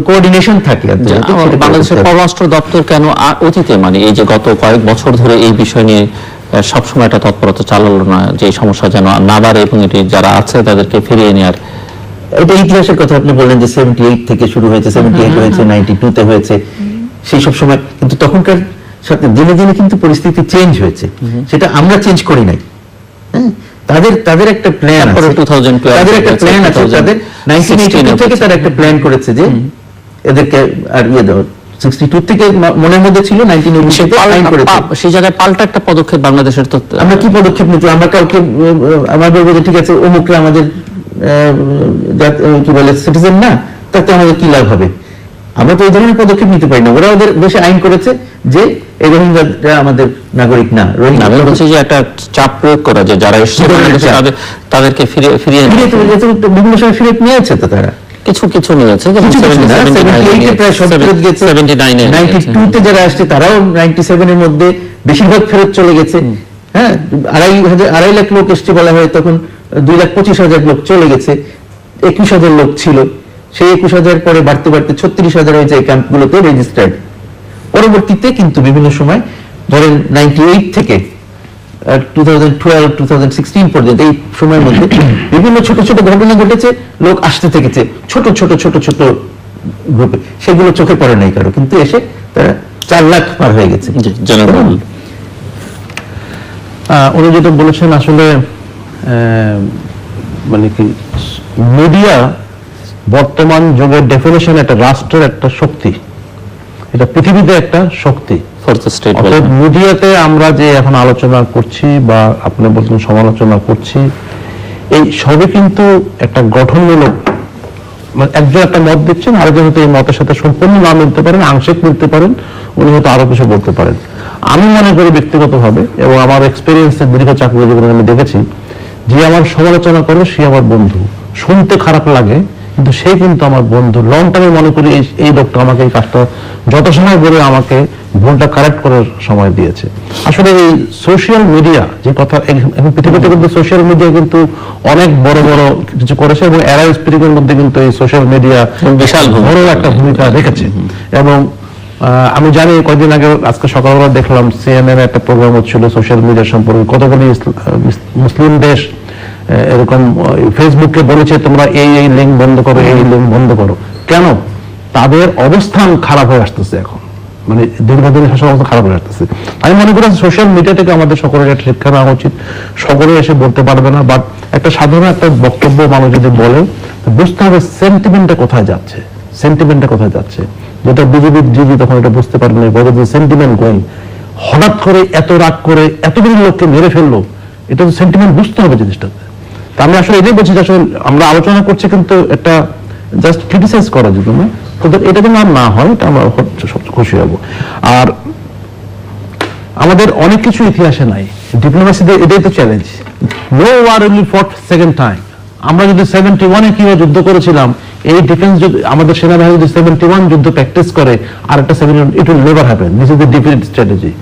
কোঅর্ডিনেশন থাকে। বাংলাদেশের পররাষ্ট্র দপ্তর কেন অতীতে মানে এই যে গত কয়েক বছর ধরে এই বিষয় নিয়ে সবসময় একটা তৎপরতা চালালো না, যে এই সমস্যা যেন না বাড়ে এবং এটি যারা আছে তাদেরকে ফিরিয়ে নেওয়ার? এটা ইতিহাসের কথা আপনি বললেন যে 78 থেকে শুরু হয়েছে, 78 হয়েছে, 92 তে হয়েছে, সেই সব সময় কিন্তু তখনকার সাথে দিনে দিনে কিন্তু পরিস্থিতি চেঞ্জ হয়েছে, সেটা আমরা চেঞ্জ করি নাই। হ্যাঁ, তাদের একটা প্ল্যান আছে, তাদের একটা প্ল্যান আছে, তাদের 1982 থেকে তারা একটা প্ল্যান করেছে যে এদেরকে আর দেওয়া। 62 থেকে মনের মধ্যে ছিল, 1982 সেই জায়গায় পাল্টা একটা পদক্ষেপ বাংলাদেশের। তো আমরা কি পদক্ষেপ নিতে, আমরা কাউকে আমার বলবো যে ঠিক আছে অমুকরা আমাদের কি বলে সিটিজেন না, তাতে আমাদের কি লাভ হবে? আমরা তো এই ধরনের পদক্ষেপ নিতে পারি না। ওরা ওদের দেশে আইন করেছে যে এই রোহিঙ্গারা আমাদের নাগরিক না। আমি বলছি যে একটা চাপ প্রয়োগ করা, যে যারা এসেছে তাদেরকে ফিরিয়ে বিভিন্ন সময় ফিরে নিয়েছে তো তারা, কিছু নিয়েছে, 92 যারা আসছে তারাও 97 এর মধ্যে বেশিরভাগ ফেরত চলে গেছে। হ্যাঁ, 2.5 লাখ লোক এসছে বলা হয়, তখন 2,25,000 লোক চলে গেছে, 21,000 লোক ছিল, সেই 21,000 পরে বাড়তে বাড়তে 36,000 হয়েছে এই ক্যাম্পগুলোতে রেজিস্টার্ড। পরবর্তীতে কিন্তু বিভিন্ন সময় ধরেন 98 থেকে 2012, 2016 পর্যন্ত এই সময়ের মধ্যে বিভিন্ন ছোট ছোট ঘটনা ঘটেছে, লোক আসতে থেকেছে ছোট ছোট ছোট ছোট গ্রুপে, সেগুলো চোখে পড়ে নাই কারো, কিন্তু এসে তারা 4 লাখ পার হয়ে গেছে। উনি যেটা বলেছেন আসলে মানে কি, মিডিয়া বর্তমান যুগের ডেফিনেশন একটা রাষ্ট্রের একটা শক্তি, এটা পৃথিবীতে একটা শক্তি। মিডিয়াতে আমরা যে এখন আলোচনা করছি বা আপনি বলছেন সমালোচনা করছি, এই সবই কিন্তু একটা গঠনমূলক, মানে একজন একটা মত দিচ্ছেন, আরেকজন হয়তো এই মতের সাথে সম্পূর্ণ না মিলতে পারেন, আংশিক মিলতে পারেন, উনি হয়তো আরো কিছু বলতে পারেন। আমি মনে করি ব্যক্তিগতভাবে এবং আমার এক্সপিরিয়েন্সে দীর্ঘ চাকরি জীবনে আমি দেখেছি, যে আমার সমালোচনা করে সে আমার বন্ধু। শুনতে খারাপ লাগে কিন্তু সে কিন্তু আমার বন্ধু। লং টাইমে মনে করি এই লোকটা আমাকে এই কাজটা যত সময় বলে আমাকে ভুলটা কারেক্ট করার সময় দিয়েছে। আসলে এই সোশ্যাল মিডিয়া যে কথা, এখন পৃথিবীতে কিন্তু সোশ্যাল মিডিয়া কিন্তু অনেক বড় বড় কিছু করেছে এবং এরা স্পিরিটের মধ্যে কিন্তু এই সোশ্যাল মিডিয়া বিশাল বড় একটা ভূমিকা রেখেছে। এবং আমি জানি কয়েকদিন আগে, আজকে সকালবেলা দেখলাম CNN একটা প্রোগ্রাম হচ্ছিল সোশ্যাল মিডিয়া সম্পর্কে, কতগুলি মুসলিম দেশ এরকম ফেসবুককে বলেছে তোমরা এই লিঙ্ক বন্ধ করো, এই লিঙ্ক বন্ধ করো। কেন? তাদের অবস্থান খারাপ হয়ে আসতেছে এখন, মানে দীর্ঘদিনের শাসন অবস্থা খারাপ হয়ে আসতেছে। আমি মনে করি সোশ্যাল মিডিয়া থেকে আমাদের সকলের একটা শিক্ষা নেওয়া উচিত। সকলে এসে বলতে পারবে না, বাট একটা সাধারণ একটা বক্তব্য মানুষ যদি বলে, বুঝতে হবে সেন্টিমেন্টটা কোথায় যাচ্ছে, সেন্টিমেন্টটা কোথায় যাচ্ছে। যেটা বিজেপির জিজি তখন এটা বুঝতে পারবে না, সেন্টিমেন্ট গোয়িং, হঠাৎ করে এত রাগ করে এতগুলো লোককে মেরে ফেললো, এটা তো সেন্টিমেন্ট বুঝতে হবে জিনিসটাতে। তা আমি আসলে এটাই বলছি যে আসলে আমরা আলোচনা করছি কিন্তু একটা জাস্ট ক্রিটিসাইজ করার জন্য না, এটা যেন আর না হয়, এটা আমরা সবচেয়ে খুশি হব। আর আমাদের অনেক কিছু ইতিহাসে নাই, ডিপ্লোমেসিতে এটাই তো challenge. No war will be fought second time. আমরা যদি 71-এ কিভাবে যুদ্ধ করেছিলাম, এই ডিফেন্স আমাদের সেনাবাহিনী যদি 71 যুদ্ধ প্র্যাকটিস করে আর একটা 71, it will never happen. This is the defence strategy.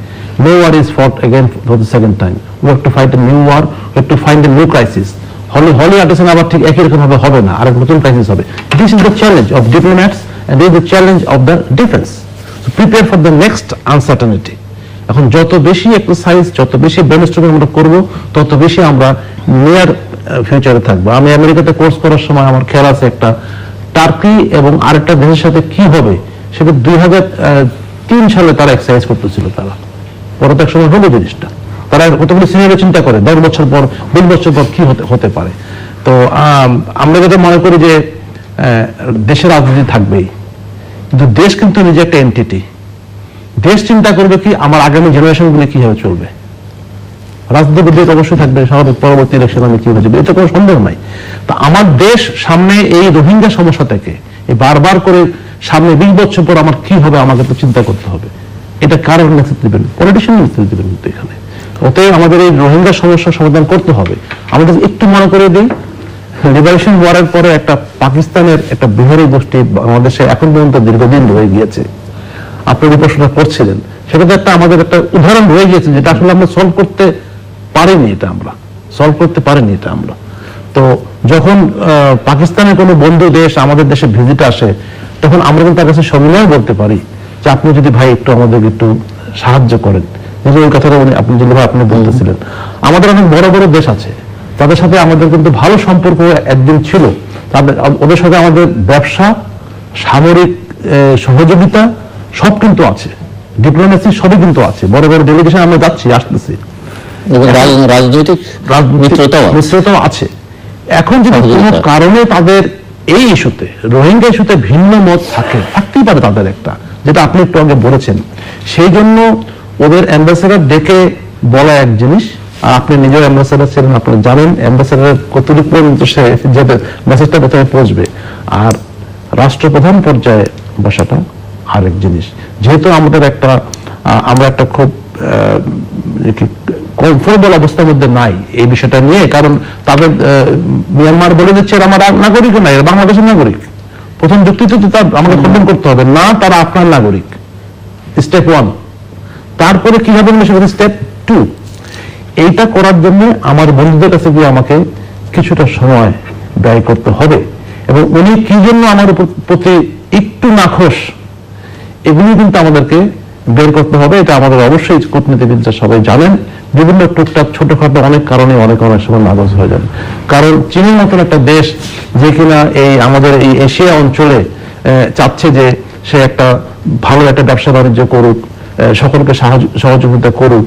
No war is fought again for the second time. We have to fight a new war. We have to find a new crisis. হলি আটেছেন আবার ঠিক একই রকম ভাবে হবে না, আর এক নতুন crisis হবে। This is the challenge of diplomats and this is the challenge of the defense. So prepare for the next uncertainty. এখন যত বেশি এক্সারসাইজ, যত বেশি ব্রেনস্টর্মিং আমরা করব, তত বেশি আমরা নিয়ার ফিউচারে থাকবো। আমি আমেরিকাতে কোর্স করার সময় আমার খেয়াল আছে, একটা টার্কি এবং আরেকটা দেশের সাথে কি হবে সেটা 2003 সালে তারা এক্সারসাইজ করতেছিল। তারা পরে তো এক সময় হলো জিনিসটা, তারা কতগুলো সিনারিও চিন্তা করে 10 বছর পর, 20 বছর পর কি হতে পারে। তো আমরা যেটা মনে করি যে দেশের রাজনীতি থাকবেই, কিন্তু দেশ কিন্তু নিজে একটা এন্টিটি। দেশ চিন্তা করবে কি আমার আগামী জেনারেশন গুলো কিভাবে চলবে। রাজনীতিবিদ অবশ্যই থাকবে, স্বাভাবিক পরবর্তী ইলেকশন আমি কি হয়েছে, এটা কোনো সন্দেহ নাই। তো আমার দেশ সামনে এই রোহিঙ্গা সমস্যা থেকে এই বারবার করে সামনে 20 বছর পর আমার কি হবে, আমাকে তো চিন্তা করতে হবে। এটা কার নেতৃত্ব দিবেন? পলিটিশিয়ান নেতৃত্ব দিবেন কিন্তু এখানে। অতএব আমাদের এই রোহিঙ্গা সমস্যার সমাধান করতে হবে। আমাদের একটু মনে করে দিই, লিবারেশন ওয়ারের পরে একটা পাকিস্তানের একটা বিহারি গোষ্ঠী বাংলাদেশে এখন পর্যন্ত দীর্ঘদিন রয়ে গিয়েছে। আপনি যে প্রশ্নটা করছিলেন, সেটা তো একটা আমাদের একটা উদাহরণ রয়ে গিয়েছে, যেটা আসলে আমরা সলভ করতে পারিনি। এটা আমরা সলভ করতে পারিনি। এটা আমরা তো যখন পাকিস্তানের কোনো বন্ধু দেশ আমাদের দেশে ভিজিট আসে, তখন আমরা কিন্তু তার কাছে সবিনয় বলতে পারি যে আপনি যদি ভাই একটু আমাদেরকে একটু সাহায্য করেন। যে ওই কথাটা আপনি যদি ভাই আপনি বলতেছিলেন, আমাদের অনেক বড় বড় দেশ আছে, তাদের সাথে আমাদের কিন্তু ভালো সম্পর্ক একদিন ছিল। ওদের সাথে আমাদের ব্যবসা, সামরিক সহযোগিতা সব কিন্তু আছে, ডিপ্লোমেসি সবই কিন্তু আছে, বড় বড় ডেলিগেশন আমরা যাচ্ছি আসতেছি, রাজনৈতিক মিত্রতাও আছে। এখন যদি কোনো কারণে তাদের এই ইস্যুতে, রোহিঙ্গা ইস্যুতে ভিন্ন মত থাকতেই পারে তাদের একটা, যেটা আপনি একটু আগে বলেছেন, সেই জন্য ওদের অ্যাম্বাসেডর ডেকে বলা এক জিনিস, আর আপনি নিজের অ্যাম্বাসেডর ছিলেন, আপনি জানেন অ্যাম্বাসেডর কতটুকু পর্যন্ত সে যাবে, মেসেজটা প্রথমে পৌঁছবে, আর রাষ্ট্রপ্রধান পর্যায়ে বসাটা আরেক জিনিস। যেহেতু আমরা একটা খুব কমফোর্টেবল অবস্থার মধ্যে নাই এই বিষয়টা নিয়ে, কারণ তাদের মিয়ানমার বলে দিচ্ছে আমার নাগরিকও নাই, বাংলাদেশের নাগরিক। প্রথম যুক্তিতে তো তার আমাকে খণ্ডন করতে হবে না, তারা আপনার নাগরিক, স্টেপ 1। তারপরে কি হবে সেটা স্টেপ 2। এইটা করার জন্য আমার বন্ধুদের কাছে গিয়ে আমাকে কিছুটা সময় ব্যয় করতে হবে, এবং উনি কি জন্য আমার প্রতি একটু নাখোশ, এগুলি কিন্তু আমাদেরকে বের করতে হবে। এটা আমাদের অবশ্যই কূটনীতিবিদরা সবাই জানেন, বিভিন্ন টুকটাক ছোটখাটো অনেক কারণে অনেক সময় নারাজ হয়ে যান। কারণ চীনের মতন একটা দেশ যে কিনা এই আমাদের এই এশিয়া অঞ্চলে চাচ্ছে যে সে একটা ভালো একটা ব্যবসা বাণিজ্য করুক, সকলকে সহযোগিতা করুক।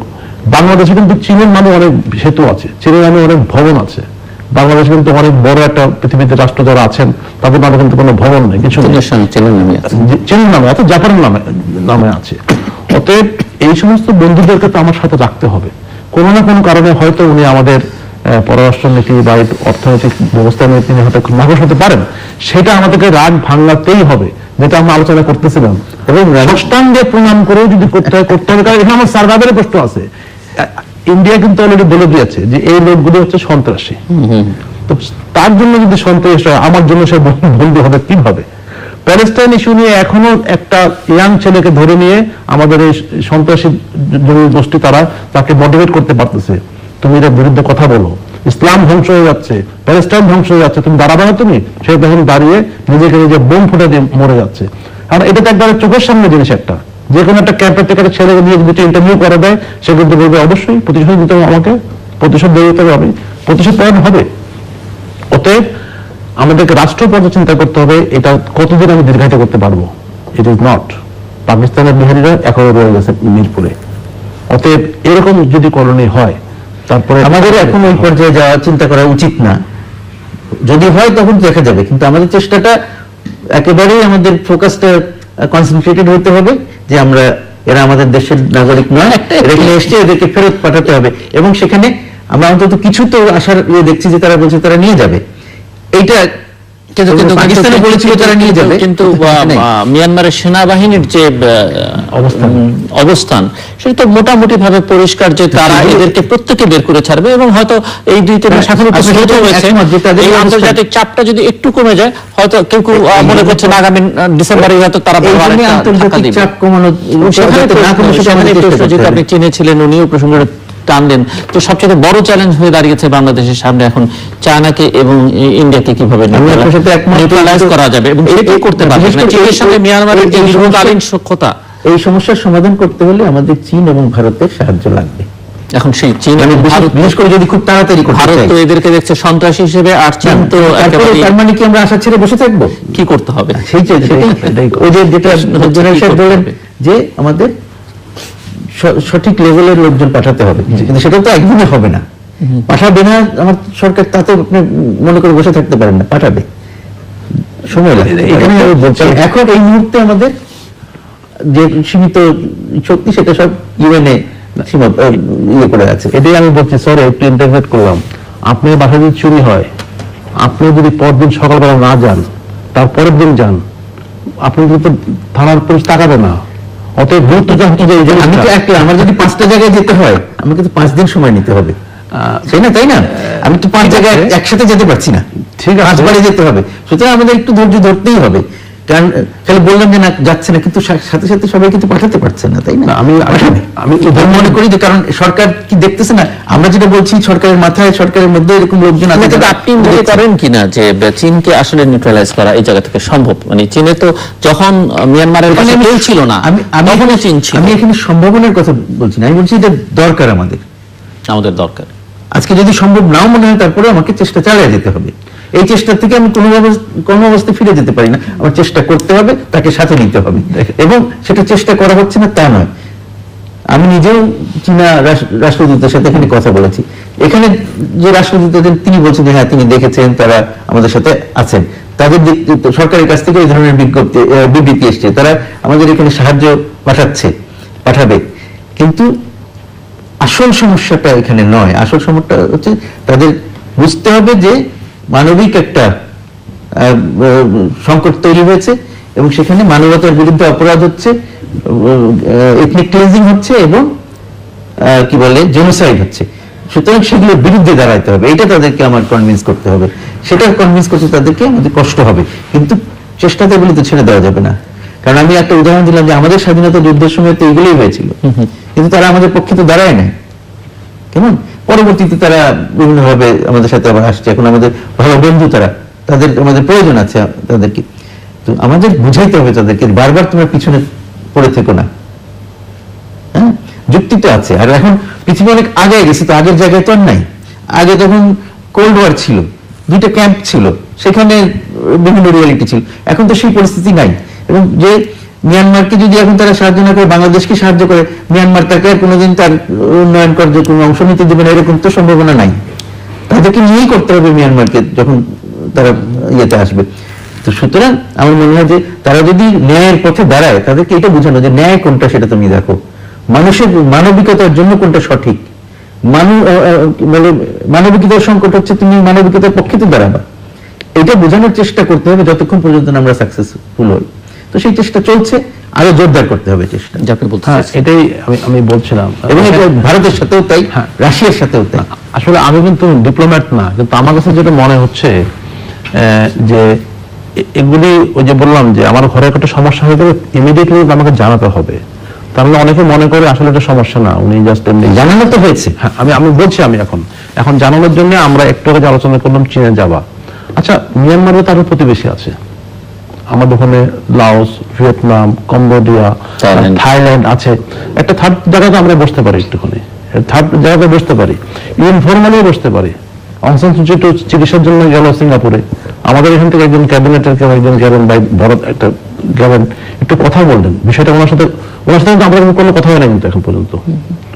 বাংলাদেশে কিন্তু চীনের নামে অনেক সেতু আছে, চীনের নামে অনেক ভবন আছে। বাংলাদেশে কিন্তু অনেক বড় একটা পৃথিবীতে রাষ্ট্র যারা আছেন তাদের নামে কিন্তু কোনো ভবন নেই, কিছু চীনের নামে আছে, জাপানের নামে আছে। অতএব এই সমস্ত বন্ধুদেরকে তো আমার সাথে রাখতে হবে। কোনো না কোনো কারণে হয়তো উনি আমাদের পররাষ্ট্রনীতি বা অর্থনৈতিক ব্যবস্থা নিয়ে তিনি হয়তো নাখোশ হতে পারেন, সেটা আমাদেরকে রাগ ভাঙাতেই হবে, যেটা আমরা আলোচনা করতেছিলাম। এবং রাষ্ট্রাঙ্গে প্রণাম করেও যদি করতে হয়, কারণ এখানে আমার সার্ভাইভারের প্রশ্ন আছে। ইন্ডিয়া কিন্তু অলরেডি বলে দিয়েছে যে এই লোকগুলো হচ্ছে সন্ত্রাসী, তো তার জন্য যদি সন্ত্রাসী হয়, আমার জন্য সে বন্ধু হবে কিভাবে? প্যালেস্টাইন ইস্যু নিয়ে এখনো একটা ইয়াং ছেলেকে ধরে নিয়ে আমাদের এই সন্ত্রাসী গোষ্ঠী তাকে মোটিভেট করতে পারতেছে, তুমি এর বিরুদ্ধে কথা বলো, ইসলাম ধ্বংস হয়ে যাচ্ছে, প্যালেস্টাইন ধ্বংস হয়ে যাচ্ছে, তুমি দাঁড়াবে না? তুমি সে তখন দাঁড়িয়ে নিজেকে নিজে বোম ফুটে দিয়ে মরে যাচ্ছে। কারণ এটা তো একবারে চোখের সামনে জিনিস। একটা যে কোনো একটা ক্যাম্পের থেকে একটা ছেলেকে নিয়ে যদি ইন্টারভিউ করে দেয়, সে কিন্তু বলবে অবশ্যই প্রতিশোধ দিতে হবে, আমাকে প্রতিশোধ দিয়ে দিতে হবে, প্রতিশোধ পালন হবে। অতএব আমাদেরকে রাষ্ট্র পর্যায়ে চিন্তা করতে হবে, এটা কতদিন আমি দীর্ঘায়িত করতে পারবো। It is not. পাকিস্তানের বিহারীরা এখনো রয়ে গেছে মিরপুরে। অতএব এরকম যদি কলোনি হয়, তারপরে আমাদের এখন ওই পর্যায়ে যাওয়া চিন্তা করা উচিত না। যদি হয় তখন দেখা যাবে, কিন্তু আমাদের চেষ্টাটা একেবারেই আমাদের ফোকাসটা কনসেন্ট্রেটেড হতে হবে যে এরা আমাদের দেশের নাগরিক নয়, এখানে এসছে, এদেরকে ফেরত পাঠাতে হবে। এবং সেখানে আমরা অন্তত কিছু তো আশার দেখছি যে তারা বলছে তারা নিয়ে যাবে। এইটা পাকিস্তানে বলেছিল তারা নিয়ে যাবে, কিন্তু মিয়ানমারের সেনাবাহিনীর যে অবস্থান সেটা তো মোটামুটি ভাবে পরিষ্কার যে তারা এদেরকে প্রত্যেকে বের করে ছাড়বে, এবং হয়তো এই 2-3 মাস এখন এই আন্তর্জাতিক চাপটা যদি একটু কমে যায়, হয়তো কেউ মনে করছেন আগামী ডিসেম্বরে হয়তো তারা আন্তর্জাতিক চাপ কমানো। আপনি চিনেছিলেন, উনিও প্রসঙ্গটা টানলেন। তো সবচেয়ে বড় চ্যালেঞ্জ হয়ে দাঁড়িয়েছে বাংলাদেশের সামনে এখন চায়নাকে এবং ইন্ডিয়াকে কিভাবে নিউট্রালাইজ করা যাবে, এবং সেটাই করতে পারবে না চীনের সঙ্গে মিয়ানমারের যে দীর্ঘকালীন সখ্যতা। এই সমস্যার সমাধান করতে হলে আমাদের চীন এবং ভারতের সাহায্য লাগবে। এখন সেই চীন বিশেষ করে যদি খুব তাড়াতাড়ি ভারত তো এদেরকে দেখছে সন্ত্রাসী হিসেবে, আর চীন তো তার মানে কি আমরা আশা ছেড়ে বসে থাকবো? কি করতে হবে ওই যে যেটা বললেন যে আমাদের সঠিক লেভেলের লোকজন পাঠাতে হবে, কিন্তু সেটা তো একদিনে হবে না। পাঠাবে না আমার সরকার, তাতে আপনি মনে করে বসে থাকতে পারেন না, পাঠাবে, সময় লাগবে। এখন এই মুহূর্তে আমাদের যে সীমিত শক্তি সেটা সব ইউএনএ ইয়ে করে আছে। এটাই আমি বলছি, সরি একটু ইন্টারভেট করলাম। আপনার বাসায় যদি চুরি হয়, আপনি যদি পরদিন সকালবেলা না যান, তারপরের দিন যান, আপনি কিন্তু থানার পুলিশ তাকাবে না। অতএব গুরুত্বটা হচ্ছে যে আমি তো একলা, আমার যদি 5টা জায়গায় যেতে হয় আমাকে তো 5 দিন সময় নিতে হবে, তাই না? আমি তো 5 জায়গায় একসাথে যেতে পারছি না, ঠিক আছে, 5 বারে যেতে হবে। সুতরাং আমাদের একটু ধৈর্য ধরতেই হবে। কারণ খালি বললাম যে না যাচ্ছে না, কিন্তু সাথে সাথে সবাই কিন্তু পাঠাতে পারছে না, তাই না? আমি মনে করি যে কারণ সরকার কি দেখতেছে না, আমরা যেটা বলছি সরকারের মাথায়, সরকারের মধ্যে এরকম লোকজন আছে। তবে আপনি মনে করেন কিনা যে চীনকে আসলে নিউট্রালাইজ করা এই জায়গা থেকে সম্ভব? মানে চীনে তো যখন মিয়ানমারের কাছে কেউ ছিল না, তখনও চীন ছিল। আমি এখানে সম্ভাবনার কথা বলছি না, আমি বলছি এটা দরকার আমাদের দরকার। আজকে যদি সম্ভব নাও মনে হয়, তারপরে আমাকে চেষ্টা চালিয়ে যেতে হবে। এই চেষ্টা থেকে আমি কোনো অবস্থায় ফিরে যেতে পারি না, আমার চেষ্টা করতে হবে, তাকে সাথে নিতে হবে। এবং সেটা চেষ্টা করা হচ্ছে না তা নয়, আমি নিজেও চীনা রাষ্ট্রদূতের সাথে এখানে কথা বলেছি। এখানে যে রাষ্ট্রদূত আছেন তিনি বলছেন যে হ্যাঁ তিনি দেখেছেন, তারা আমাদের সাথে আছেন, তাদের সরকারের কাছ থেকে এই ধরনের বিবৃতি এসছে, তারা আমাদের এখানে সাহায্য পাঠাবে। কিন্তু আসল সমস্যাটা এখানে নয়, আসল সমস্যা হচ্ছে তাদের বুঝতে হবে যে মানবিক একটা সংকট তৈরি হয়েছে এবং সেখানে মানবতার বিরুদ্ধে অপরাধ হচ্ছে, এথনিক ক্লিনজিং হচ্ছে এবং কি বলে জেনোসাইড হচ্ছে। সুতরাং সেগুলোর বিরুদ্ধে দাঁড়াইতে হবে, এটা তাদেরকে আমার কনভিন্স করতে হবে। সেটা কনভিন্স করতে তাদেরকে আমাদের কষ্ট হবে, কিন্তু চেষ্টাতে এগুলো তো ছেড়ে দেওয়া যাবে না। কারণ আমি একটা উদাহরণ দিলাম যে আমাদের স্বাধীনতা যুদ্ধের সময় তো এগুলোই হয়েছিল, কিন্তু তারা আমাদের পক্ষে তো দাঁড়ায় নাই, কেমন? পরবর্তীতে তারা বিভিন্নভাবে আমাদের সাথে আবার আসছে, এখন আমাদের ভালো বন্ধু তারা, তাদের আমাদের প্রয়োজন আছে তাদেরকে। তো আমাদের বুঝাইতে হবে তাদেরকে বারবার তোমরা পিছনে পড়ে থেকো না। হ্যাঁ, যুক্তি তো আছে। আর এখন পৃথিবী অনেক আগে গেছে, তো আগের জায়গায় তো আর নাই। আগে তখন কোল্ড ওয়ার ছিল, দুইটা ক্যাম্প ছিল, সেখানে বিভিন্ন রিয়ালিটি ছিল। এখন তো সেই পরিস্থিতি নাই। এবং যে মিয়ানমারকে যদি এখন তারা সাহায্য না করে বাংলাদেশকে সাহায্য করে, মিয়ানমার তাকে আর কোনোদিন তার উন্নয়ন কার্যে কোনো অংশ নিতে দেবে না, এরকম তো সম্ভাবনা নাই। তাদেরকে নিয়েই করতে হবে মিয়ানমারকে যখন তারা ইয়েতে আসবে। তো সুতরাং আমার মনে হয় যে তারা যদি ন্যায়ের পথে দাঁড়ায়, তাদেরকে এটা বোঝানো যে ন্যায় কোনটা সেটা তুমি দেখো, মানুষের মানবিকতার জন্য কোনটা সঠিক। মানবিকতার সংকট হচ্ছে, তুমি মানবিকতার পক্ষে তো দাঁড়াবা, এটা বোঝানোর চেষ্টা করতে হবে যতক্ষণ পর্যন্ত আমরা সাকসেসফুল হই। তো সেই চেষ্টা চলছে, আরো জোরদার করতে হবে চেষ্টা, যাকে বলতে এটাই আমি বলছিলাম। এবং এটা ভারতের সাথেও তাই, রাশিয়ার সাথেও তাই। আসলে আমি কিন্তু ডিপ্লোম্যাট না, কিন্তু আমার কাছে যেটা মনে হচ্ছে যে এগুলি, ওই যে বললাম যে আমার ঘরে একটা সমস্যা হয়ে গেলে ইমিডিয়েটলি আমাকে জানাতে হবে। তাহলে অনেকে মনে করে আসলে এটা সমস্যা না, উনি জাস্ট এমনি জানানো তো হয়েছে। হ্যাঁ, আমি বলছি, আমি এখন জানানোর জন্য আমরা একটু আগে আলোচনা করলাম চীনে যাওয়া। আচ্ছা, মিয়ানমারে তার প্রতিবেশী আছে আমাদের ওখানে, লাওস, ভিয়েতনাম, কম্বোডিয়া, থাইল্যান্ড আছে। একটা থার্ড জায়গাতে আমরা বসতে পারি, একটুখানি থার্ড জায়গাতে বসতে পারি, ইনফরমালি বসতে পারি। অং সান সু চি তো চিকিৎসার জন্য গেল সিঙ্গাপুরে, আমাদের এখান থেকে একজন ক্যাবিনেটের কেউ একজন গেলেন, ভাই ভরত একটা গেলেন, একটু কথা বললেন বিষয়টা। ওনার সাথে কিন্তু আমাদের কোনো কথা হয় না কিন্তু এখন পর্যন্ত,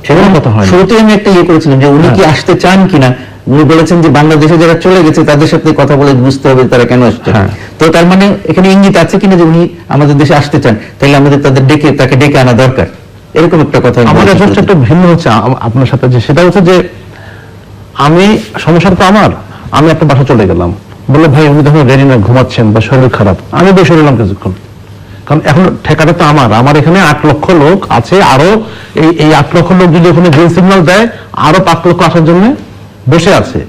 সেরকম কথা হয় না। শুরুতেই আমি একটা ইয়ে করেছিলাম যে উনি কি আসতে চান কিনা, উনি বলেছেন যে বাংলাদেশে যারা চলে গেছে তাদের সাথে কথা বলে বুঝতে হবে তারা কেন আসছে। তো তার মানে এখানে ইঙ্গিত আছে কিনা যে উনি আমাদের দেশে আসতে চান, তাহলে আমাদের তাকে ডেকে আনা দরকার, এরকম একটা কথা। আমার জাস্ট একটু ভিন্ন হচ্ছে আপনার সাথে, যে সেটা হচ্ছে যে আমি সমস্যাটা তো আমি একটা বাসা চলে গেলাম, বললো ভাই উনি তখন রেডি না, ঘুমাচ্ছেন বা শরীর খারাপ, আমি বসে রইলাম কিছুক্ষণ। কারণ এখন ঠেকাটা তো আমার এখানে 8 লক্ষ লোক আছে, আরো এই 8 লক্ষ লোক যদি ওখানে গ্রিন সিগন্যাল দেয়, আরো 5 লক্ষ আসার জন্য বসে আছে।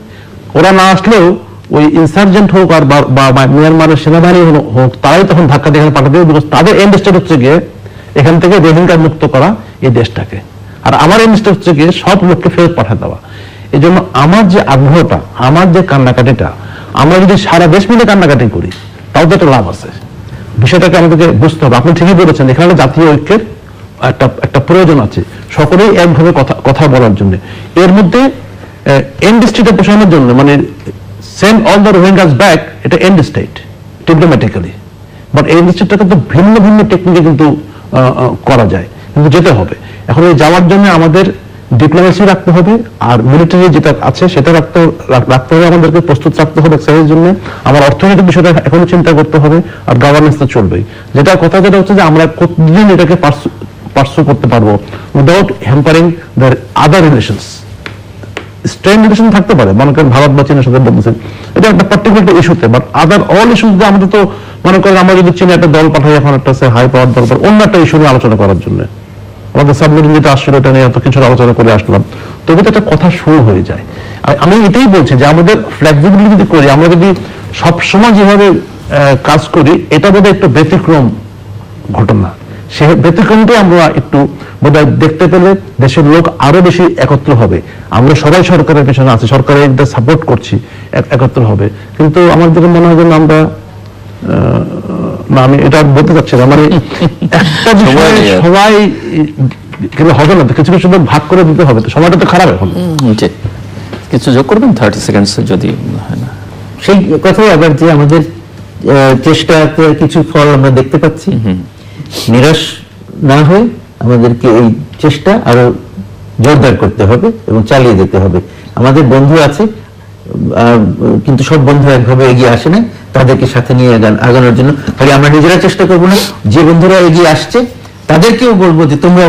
ওরা না আসলেও ওই ইনসার্জেন্ট হোক আর বা মিয়ানমারের সেনাবাহিনী হোক, তারাই তখন ধাক্কা দিয়ে এখানে পাঠাতে হবে, বিকজ তাদের এন্ড স্টেট হচ্ছে গিয়ে এখান থেকে রোহিঙ্গা মুক্ত করা এই দেশটাকে, আর আমার এন্ড স্টেট হচ্ছে গিয়ে সব লোককে ফেরত পাঠিয়ে দেওয়া। এই জন্য আমার যে আগ্রহটা, আমার যে কান্নাকাটিটা, আমরা যদি সারা দেশ মিলে কান্নাকাটি করি তাও তো একটা লাভ আছে। বিষয়টাকে আমাদেরকে বুঝতে হবে। আপনি ঠিকই বলেছেন, এখানে জাতীয় ঐক্যের একটা প্রয়োজন আছে, সকলেই একভাবে কথা বলার জন্য। এর মধ্যে এন্ড স্টেটে পৌঁছানোর জন্য, মানে send all the Rohingyas back, এটা end state diplomatically, but end স্টেটটা কিন্তু ভিন্ন ভিন্ন টেকনিকে কিন্তু করা যায়, কিন্তু যেতে হবে। এখন এই যাওয়ার জন্য আমাদের ডিপ্লোমেসি রাখতে হবে, আর মিলিটারি যেটা আছে সেটা রাখতে হবে, আমাদেরকে প্রস্তুত রাখতে হবে এক্সারসাইজের জন্য। আমার অর্থনৈতিক বিষয়টা এখনো চিন্তা করতে হবে, আর গভর্নেন্স তো চলবেই। যেটা হচ্ছে যে আমরা কতদিন এটাকে পার্সু করতে পারবো without hampering the other relations. Strain relation থাকতে পারে, মনে করেন ভারত বা চীনের সাথে বলতেছেন, এটা একটা পার্টিকুলার ইস্যুতে, বাট আদার অল ইস্যুতে আমাদের তো মনে করেন আমরা যদি চীনে একটা দল পাঠাই, এখন একটা হাই পাওয়ার দরকার অন্য একটা ইস্যু নিয়ে আলোচনা করার জন্য, আমাদের সাবমেরিন যেটা আসছিল এটা নিয়ে এত কিছু আলোচনা করে আসলাম, তবে তো একটা কথা শুরু হয়ে যায়। আমি এটাই বলছি যে আমাদের ফ্লেক্সিবিলিটি যদি করি, আমরা যদি সবসময় যেভাবে কাজ করি, এটা বোধহয় একটু ব্যতিক্রম ঘটনা। সে ব্যতিক্রমটাই আমরা একটু বোধহয় দেখতে পেলে দেশের লোক আরো বেশি একত্র হবে। আমরা সবাই সরকারের পেছনে আছি, সরকারের সাপোর্ট করছি, একত্র হবে। কিন্তু আমার দিকে মনে হয় যেন আমরা না, আমি এটা বলতে চাচ্ছি না, মানে একটা বিষয়ে সবাই কিন্তু হবে না, কিছু কিছু ভাগ করে দিতে হবে, তো সময়টা তো খারাপ এখন। কিছু যোগ করবেন 30 সেকেন্ডস যদি হয় না। সেই কথাই আবার যে আমাদের চেষ্টাতে কিছু ফল আমরা দেখতে পাচ্ছি, নিরাশ না হয়ে আমাদেরকে এই চেষ্টা আরো জোরদার করতে হবে এবং চালিয়ে যেতে হবে। আমাদের বন্ধু আছে, কিন্তু সব বন্ধু একভাবে এগিয়ে আসে না, তাদেরকে সাথে নিয়ে আগানোর জন্য খালি আমরা নিজেরা চেষ্টা করবো না, যে বন্ধুরা এগিয়ে আসছে তাদেরকেও বলবো যে তোমরা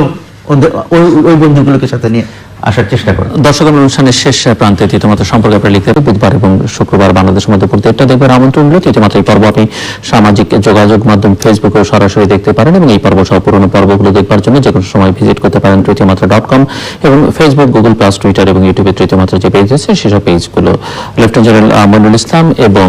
ওই বন্ধুগুলোকে সাথে নিয়ে আসার চেষ্টা করো। দর্শক অনুষ্ঠানের শেষ প্রান্তে তৃতীয় মাত্রা সম্পর্কে আপনি লিখতে হবে। বুধবার এবং শুক্রবার বাংলাদেশের মধ্যে প্রত্যেকটা দেখবেন আমন্ত্রণ হলো। তৃতীয় মাত্রা এই পর্ব আপনি সামাজিক যোগাযোগ মাধ্যম ফেসবুকেও সরাসরি দেখতে পারেন এবং এই পর্ব সহ পুরোনো পর্বগুলো দেখবার জন্য যে কোনো সময় ভিজিট করতে পারেন tritiyoMatra.com এবং ফেসবুক, গুগল প্লাস, টুইটার এবং ইউটিউবে তৃতীয় মাত্রা যে পেজ আছে সেসব পেজগুলো। লেফটেন্যান্ট জেনারেল মনিরুল ইসলাম এবং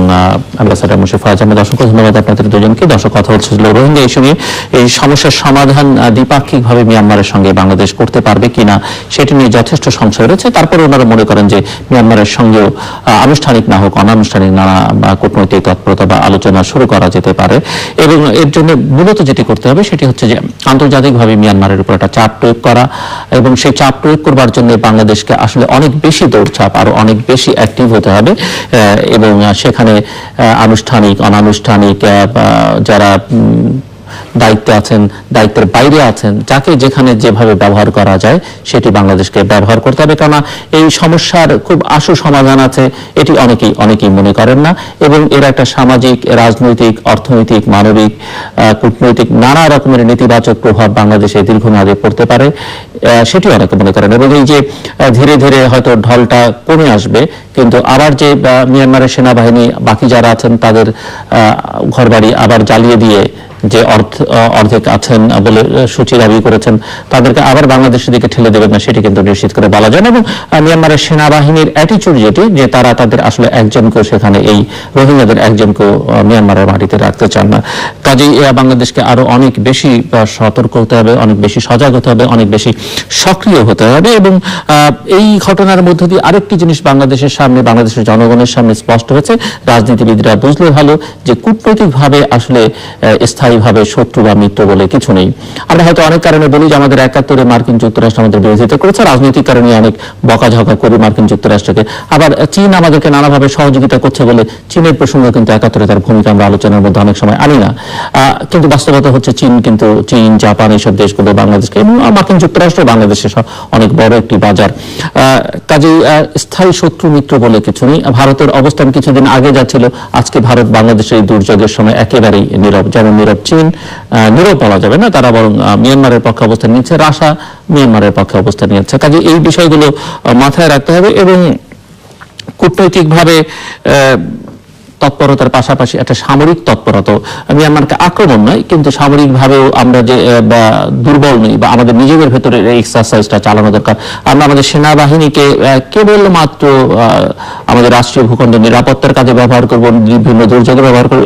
অ্যাম্বাসাডার মুশফিক আহমেদ, অসংখ্য ধন্যবাদ আপনাদের দুজনকে। দর্শক, কথা হচ্ছিল রোহিঙ্গা ইস্যু নিয়ে। এই সমস্যার সমাধান দ্বিপাক্ষিকভাবে মিয়ানমারের সঙ্গে বাংলাদেশ করতে পারবে কিনা সেটি নিয়ে যথেষ্ট সংশয় রয়েছে। তারপরে ওনারা মনে করেন যে মিয়ানমারের সঙ্গেও আনুষ্ঠানিক না হোক অনানুষ্ঠানিক নানা কূটনৈতিক তৎপরতা বা আলোচনা শুরু করা যেতে পারে এবং এর জন্য মূলত যেটি করতে হবে সেটি হচ্ছে যে আন্তর্জাতিকভাবে মিয়ানমারের উপর একটা চাপ প্রয়োগ করা এবং সেই চাপ প্রয়োগ করবার জন্য বাংলাদেশকে আসলে অনেক বেশি দৌড়চাপ আরো অনেক বেশি অ্যাক্টিভ হতে হবে এবং সেখানে আনুষ্ঠানিক অনানুষ্ঠানিক যারা দায়িত্বে আছেন, দায়িত্বের বাইরে আছেন, যাকে যেখানে যেভাবে ব্যবহার করা যায় সেটি বাংলাদেশকে ব্যবহার করতে হবে। কেননা এই সমস্যার খুব আশু সমাধান আছে, এটি অনেকেই মনে করেন না এবং এর একটা সামাজিক, রাজনৈতিক, অর্থনৈতিক, মানবিক, কূটনৈতিক নানা রকমের নেতিবাচক প্রভাব বাংলাদেশে দীর্ঘমেয়াদে পড়তে পারে, সেটি অনেকে মনে করেন। এবং এই যে ধীরে ধীরে হয়তো ঢলটা কমে আসবে, কিন্তু আবার যে মিয়ানমারের সেনাবাহিনী বাকি যারা আছেন তাদের ঘরবাড়ি আবার জ্বালিয়ে দিয়ে যে অর্ধেক আছেন বলে সূচি দাবি করেছেন, তাদেরকে আবার বাংলাদেশের দিকে ঠেলে দেবেন না সেটি কিন্তু নিশ্চিত করে বলা যায় না। এবং মিয়ানমারের সেনাবাহিনীর অ্যাটিচিউড যেটি, যে তারা তাদের আসলে একজনকেও সেখানে এই রোহিঙ্গাদের একজনকেও মিয়ানমারের মাটিতে রাখতে চান না। কাজেই বাংলাদেশকে আরো অনেক বেশি সতর্ক হতে হবে, অনেক বেশি সজাগ হতে হবে, অনেক বেশি সক্রিয় হতে হবে। এবং এই ঘটনার মধ্য দিয়ে আরেকটি জিনিস বাংলাদেশের সামনে, বাংলাদেশের জনগণের সামনে স্পষ্ট হয়েছে, রাজনীতিবিদরা বুঝলে ভালো যে কূটনৈতিকভাবে আসলে স্থায়ীভাবে শত্রু বা মিত্র বলে কিছু নেই। আমরা হয়তো অনেক কারণে বলি যে আমাদের ৭১ মার্কিন যুক্তরাষ্ট্র আমাদের বিরোধিতা করেছে, রাজনৈতিক কারণে অনেক বকাঝকা করি মার্কিন যুক্তরাষ্ট্রকে। আবার চীন আমাদেরকে নানাভাবে সহযোগিতা করছে বলে চীনের প্রসঙ্গে কিন্তু ৭১ তার ভূমিকা আমরা আলোচনার মধ্যে অনেক সময় আনি না। কিন্তু বাস্তবতা হচ্ছে চীন, জাপান এইসব দেশগুলো বাংলাদেশকে এবং মার্কিন যুক্তরাষ্ট্র বাংলাদেশের অনেক বড় একটি বাজার। কাজেই স্থায়ী শত্রু মিত্র বলে কিছু নেই। ভারতের অবস্থান কিছুদিন আগে যা ছিল, আজকে ভারত বাংলাদেশের এই দুর্যোগের সময় একেবারেই নীরব। যেমন নীরব চীন, নীরব বলা যাবে না, তারা বরং মিয়ানমারের পক্ষে অবস্থান নিচ্ছে, রাশিয়া মিয়ানমারের পক্ষে অবস্থান নিচ্ছে। কাজে এই বিষয়গুলো মাথায় রাখতে হবে এবং কূটনৈতিকভাবে তৎপরতার পাশাপাশি একটা সামরিক তৎপরতা, মিয়ানমারকে আক্রমণ নয় কিন্তু সামরিকভাবেও আমরা যে দুর্বল নই বা আমাদের নিজেদের ভেতরে এক্সারসাইজটা চালানো দরকার। আমরা আমাদের সেনাবাহিনীকে কেবলমাত্র আমাদের রাষ্ট্রীয় ভূখণ্ডের নিরাপত্তার কাজে ব্যবহার করব, বিভিন্ন দুর্যোগে ব্যবহার করবো,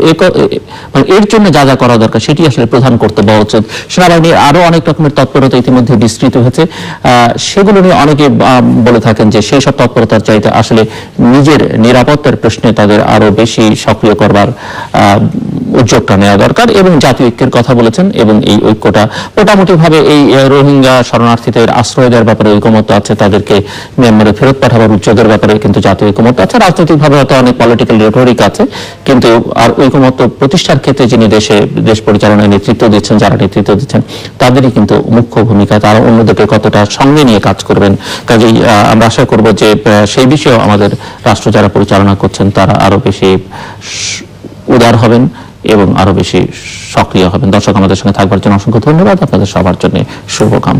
মানে এর জন্য যা যা করা দরকার সেটি আসলে প্রধান কর্তব্য উচিত। সেনাবাহিনীর আরো অনেক রকমের তৎপরতা ইতিমধ্যে বিস্তৃত হয়েছে, সেগুলো নিয়ে অনেকে বলে থাকেন যে সেই সব তৎপরতার চাইতে আসলে নিজের নিরাপত্তার প্রশ্নে তাদের আরো বেশি সক্রিয় করবার উদ্যোগটা নেওয়া দরকার এবং জাতীয় ঐক্যের কথা বলেছেন এবং এই ঐক্যটা মোটামুটি ভাবে এই রোহিঙ্গা শরণার্থীদের আশ্রয় দেওয়ার ব্যাপারে ঐকমত্য আছে, তাদেরকে মিয়ানমারে ফেরত পাঠাবার উদ্যোগের ব্যাপারে কিন্তু জাতীয় ঐকমত্য আছে। রাজনৈতিকভাবে হয়তো অনেক পলিটিক্যাল রেটরিক আছে, কিন্তু আর ঐকমত্য প্রতিষ্ঠার ক্ষেত্রে যিনি দেশ পরিচালনায় নেতৃত্ব দিচ্ছেন, যারা নেতৃত্ব দিচ্ছেন তাদেরই কিন্তু মুখ্য ভূমিকা, তারা অন্যদেরকে কতটা সঙ্গে নিয়ে কাজ করবেন। কাজেই আমরা আশা করব যে সেই বিষয়ে আমাদের রাষ্ট্র যারা পরিচালনা করছেন তারা আরো বেশি উদার হবেন এবং আরো বেশি সক্রিয় হবেন। দর্শক, আমাদের সঙ্গে থাকবার জন্য অসংখ্য ধন্যবাদ, আপনাদের সবার জন্য শুভকামনা।